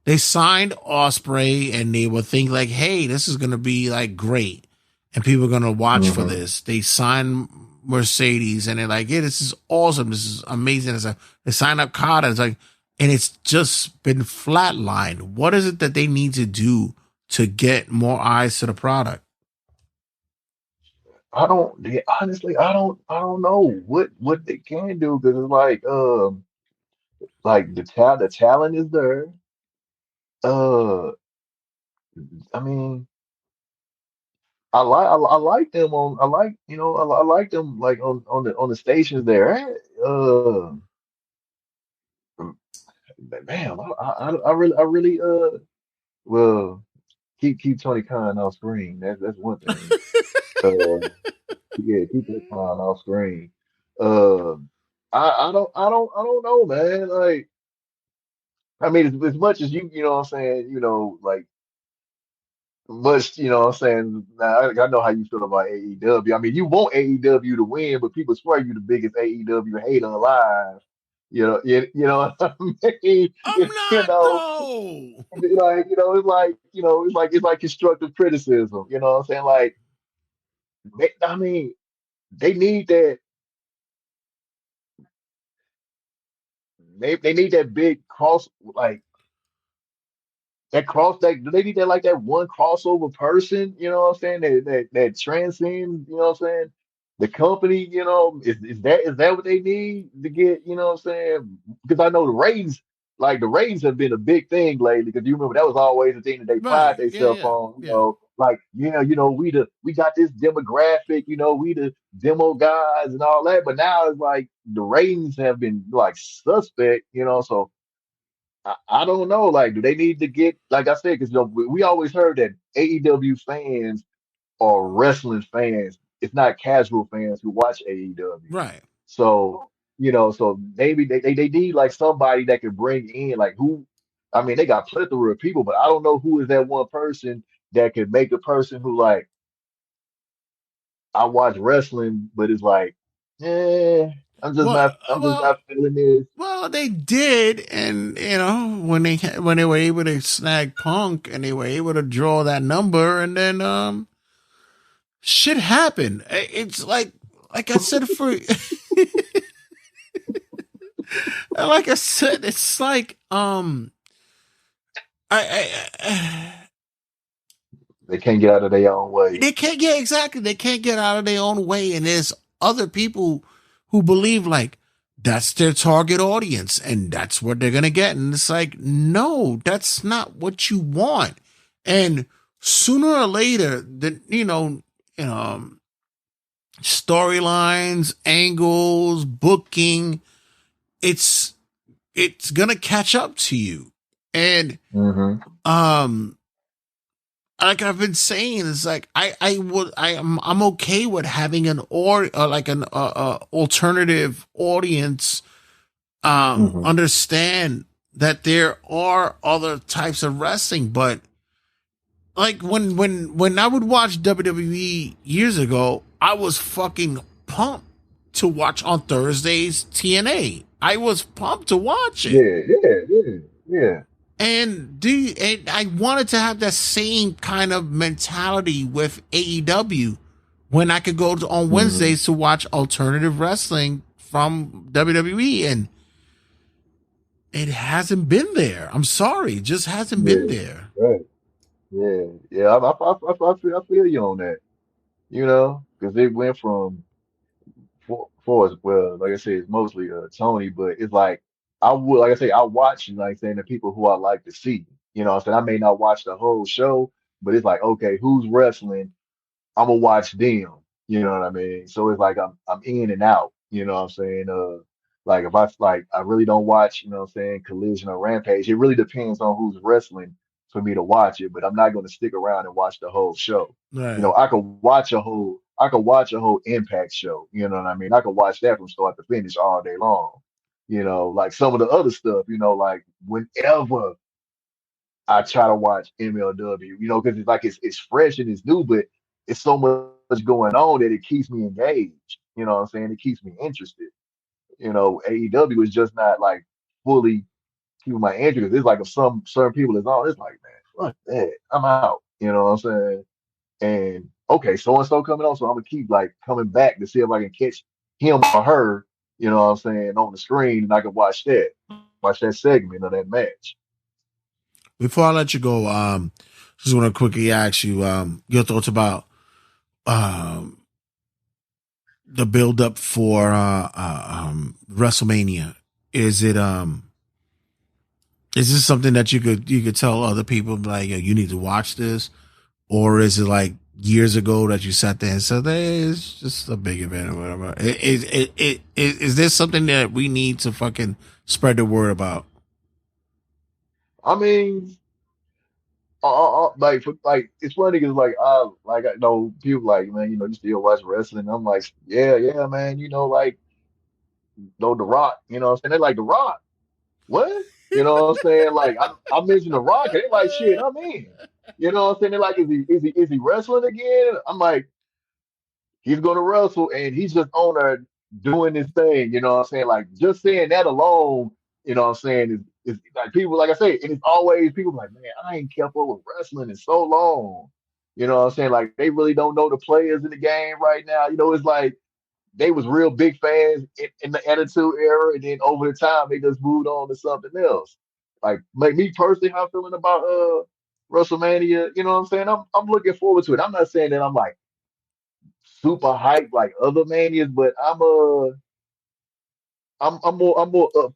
they signed Ospreay and they would think like, hey, this is going to be like great and people are going to watch for this. They signed Mercedes and they're like, yeah, this is awesome. This is amazing. They signed up Carter. It's like, and it's just been flatlined. What is it that they need to do to get more eyes to the product? Honestly, I don't know what they can do, because it's like the talent is there. I mean, I like them on, I like them like on the stations there. Man, I really well, keep Tony Khan off screen. That's one thing. Yeah, keep that Khan off screen. Uh, I don't know, man. Like, I mean, as much as you know what I'm saying, like, much, what I'm saying, now, I know how you feel about AEW. I mean, you want AEW to win, but people swear you the biggest AEW hater alive. You know what I mean? I'm not, though. It's like constructive criticism. You know what I'm saying? Like, I mean, they need that. They need that big cross, like they need that, like, that one crossover person, you know what I'm saying, that transcends, you know what I'm saying, the company, is that what they need to get, you know what I'm saying? Because I know the ratings have been a big thing lately, because you remember that was always the thing that they pride themselves on, like, yeah, we got this demographic, we the demo guys and all that. But now it's like the ratings have been like suspect, so I don't know. Like, do they need to get, like I said, because we always heard that AEW fans are wrestling fans. It's not casual fans who watch AEW. Right. So, so maybe they need like somebody that can bring in like who, I mean, they got plethora of people, but I don't know who is that one person that could make a person who like, I watch wrestling, but it's like, I'm just not feeling this. Well, they did, and when they were able to snag Punk and they were able to draw that number, and then shit happened. It's like I said like I said, it's like they can't get out of their own way. They can't get out of their own way, and there's other people who believe like that's their target audience and that's what they're gonna get, and it's like, no, that's not what you want. And sooner or later, storylines, angles, booking, it's gonna catch up to you. And like I've been saying, it's like I'm okay with having an alternative audience understand that there are other types of wrestling, but like when I would watch WWE years ago, I was fucking pumped to watch on Thursdays TNA. I was pumped to watch it. Yeah. And I wanted to have that same kind of mentality with AEW when I could go on Wednesdays to watch alternative wrestling from WWE, and it hasn't been there. I'm sorry, it just hasn't been there. Right. Yeah. I feel you on that. Because it went from for well, like I said, it's mostly Tony, but it's like like I say, I watch, like saying the people who I like to see. I said I may not watch the whole show, but it's like, okay, who's wrestling? I'm gonna watch them. You know what I mean? So it's like I'm in and out. You know what I'm saying? Like if I really don't watch, you know what I'm saying, Collision or Rampage. It really depends on who's wrestling for me to watch it, but I'm not gonna stick around and watch the whole show. Right. I could watch a whole Impact show. You know what I mean? I could watch that from start to finish all day long. Like some of the other stuff, like whenever I try to watch MLW, because it's like it's fresh and it's new, but it's so much going on that it keeps me engaged. You know what I'm saying? It keeps me interested. AEW is just not like fully keeping my interest. It's like if some certain people is on, it's like, man, fuck that. I'm out. You know what I'm saying? And okay, so and so coming on, so I'm gonna keep like coming back to see if I can catch him or her, you know what I'm saying, on the screen, and I can watch that segment of that match. Before I let you go, just want to quickly ask you your thoughts about the build up for WrestleMania. Is this something that you could tell other people like, you need to watch this, or is it like years ago that you sat there and said, hey, it's just a big event or whatever? Is this something that we need to fucking spread the word about? I mean, like it's funny because I know people like, man, you still watch wrestling. I'm like, yeah, man, like, The Rock, what I'm saying? They're like, The Rock, what? You know what I'm saying? Like I mentioned The Rock, and they're like, shit, I'm in. You know what I'm saying? They're like, is he wrestling again? I'm like, he's gonna wrestle, and he's just on there doing his thing. You know what I'm saying? Like just saying that alone, you know what I'm saying, is like people, like I say, and it's always people like, man, I ain't kept up with wrestling in so long. You know what I'm saying? Like they really don't know the players in the game right now. It's like they was real big fans in the Attitude Era, and then over the time they just moved on to something else. Like me personally, how I'm feeling about WrestleMania, you know what I'm saying? I'm looking forward to it. I'm not saying that I'm like super hyped like other manias, but I'm more up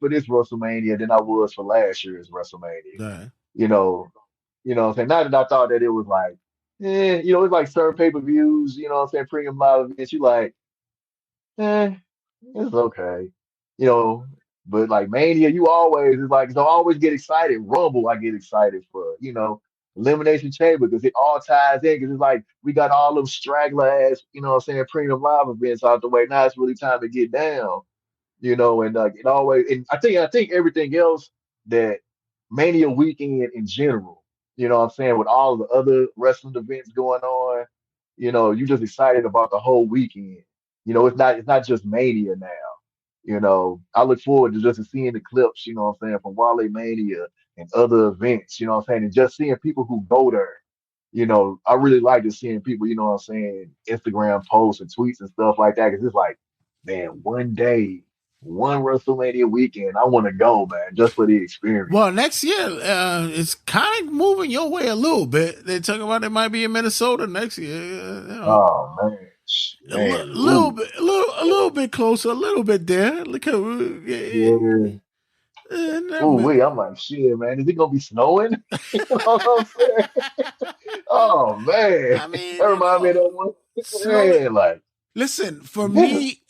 for this WrestleMania than I was for last year's WrestleMania. Right. You know what I'm saying? Not that I thought that it was like it's like certain pay-per-views, you know what I'm saying, premium live events, you like, eh, it's okay. You know, but like Mania, you always it's like so I always get excited. Rumble, I get excited for, Elimination Chamber because it all ties in because it's like we got all them straggler ass, you know what I'm saying, premium live events out the way. Now it's really time to get down, and it always and I think everything else that Mania weekend in general, you know what I'm saying, with all the other wrestling events going on, you just excited about the whole weekend. It's not just Mania now. I look forward to just seeing the clips, you know what I'm saying, from Wale Mania and other events, you know what I'm saying, and just seeing people who go there. I really like just seeing people, you know what I'm saying, Instagram posts and tweets and stuff like that, because it's like, man, one day, one WrestleMania weekend, I want to go, man, just for the experience. Well, next year, it's kind of moving your way a little bit. They're talking about it might be in Minnesota next year. Oh, man. A little bit closer, a little bit there. Look at yeah. I'm like, shit, man. Is it gonna be snowing? You know what I'm saying? Oh man. I mean, that reminds me of that one. Man, like, listen, for me,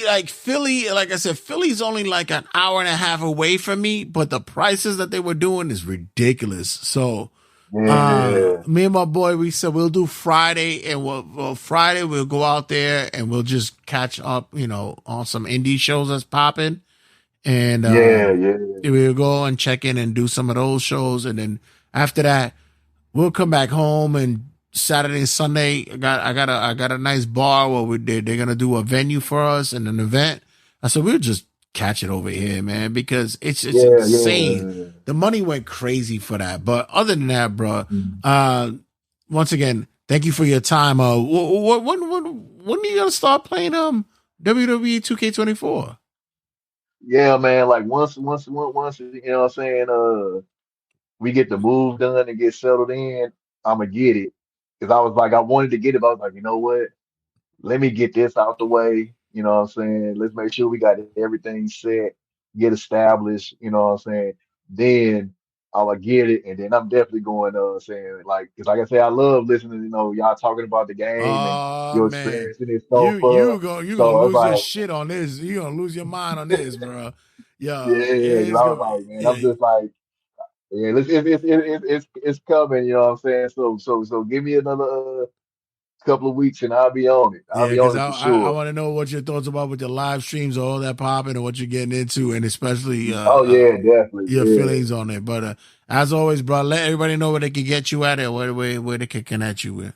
like Philly, like I said, Philly's only like an hour and a half away from me, but the prices that they were doing is ridiculous. So me and my boy, we said we'll do Friday, and Friday we'll go out there and we'll just catch up, on some indie shows that's popping. And we'll go and check in and do some of those shows, and then after that, we'll come back home. And Saturday and Sunday, I got a nice bar where they're gonna do a venue for us and an event. I said we'll just catch it over here, man, because it's insane. Yeah. The money went crazy for that. But other than that, bro, once again, thank you for your time. When are you gonna start playing WWE 2K24? Yeah, man. Like once, you know what I'm saying, we get the move done and get settled in, I'ma get it. Cause I wanted to get it, but I was like, you know what? Let me get this out the way. You know what I'm saying? Let's make sure we got everything set, get established, you know what I'm saying? Then I'll get it, and then I'm definitely going saying, like, cause like I say, I love listening, y'all talking about the game and your experience in it so far. You gonna lose your shit on this. You gonna lose your mind on this, bro. I was like, man, I'm just like, yeah, it's coming, you know what I'm saying? So give me another couple of weeks and I'll be on it. I'll be on it for sure. I want to know what your thoughts about with the live streams, all that popping, and what you're getting into, and especially definitely your feelings on it. But as always, bro, let everybody know where they can get you at and where they can connect you with.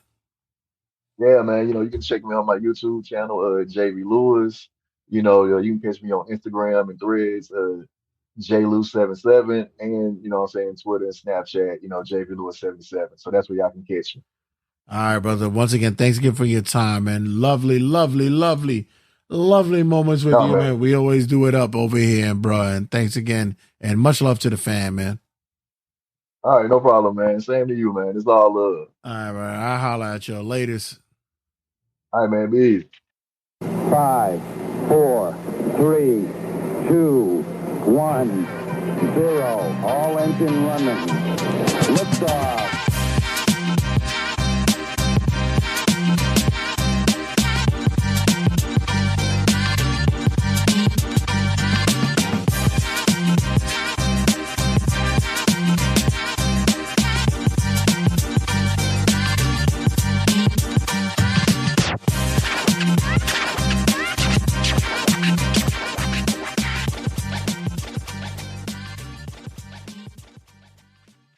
Yeah, man. You can check me on my YouTube channel, JV Lewis. You can catch me on Instagram and Threads, JLew77, and what I'm saying, Twitter and Snapchat, JV Lewis 77. So that's where y'all can catch me. All right, brother. Once again, thanks again for your time, man. Lovely, lovely, lovely, lovely moments with you, man. We always do it up over here, bro. And thanks again, and much love to the fan, man. All right, no problem, man. Same to you, man. It's all love. All right, man. I'll holler at you latest. All right, man. Be easy. 5, 4, 3, 2, 1, 0. All engine running. Liftoff.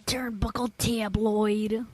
Turnbuckle Tabloid.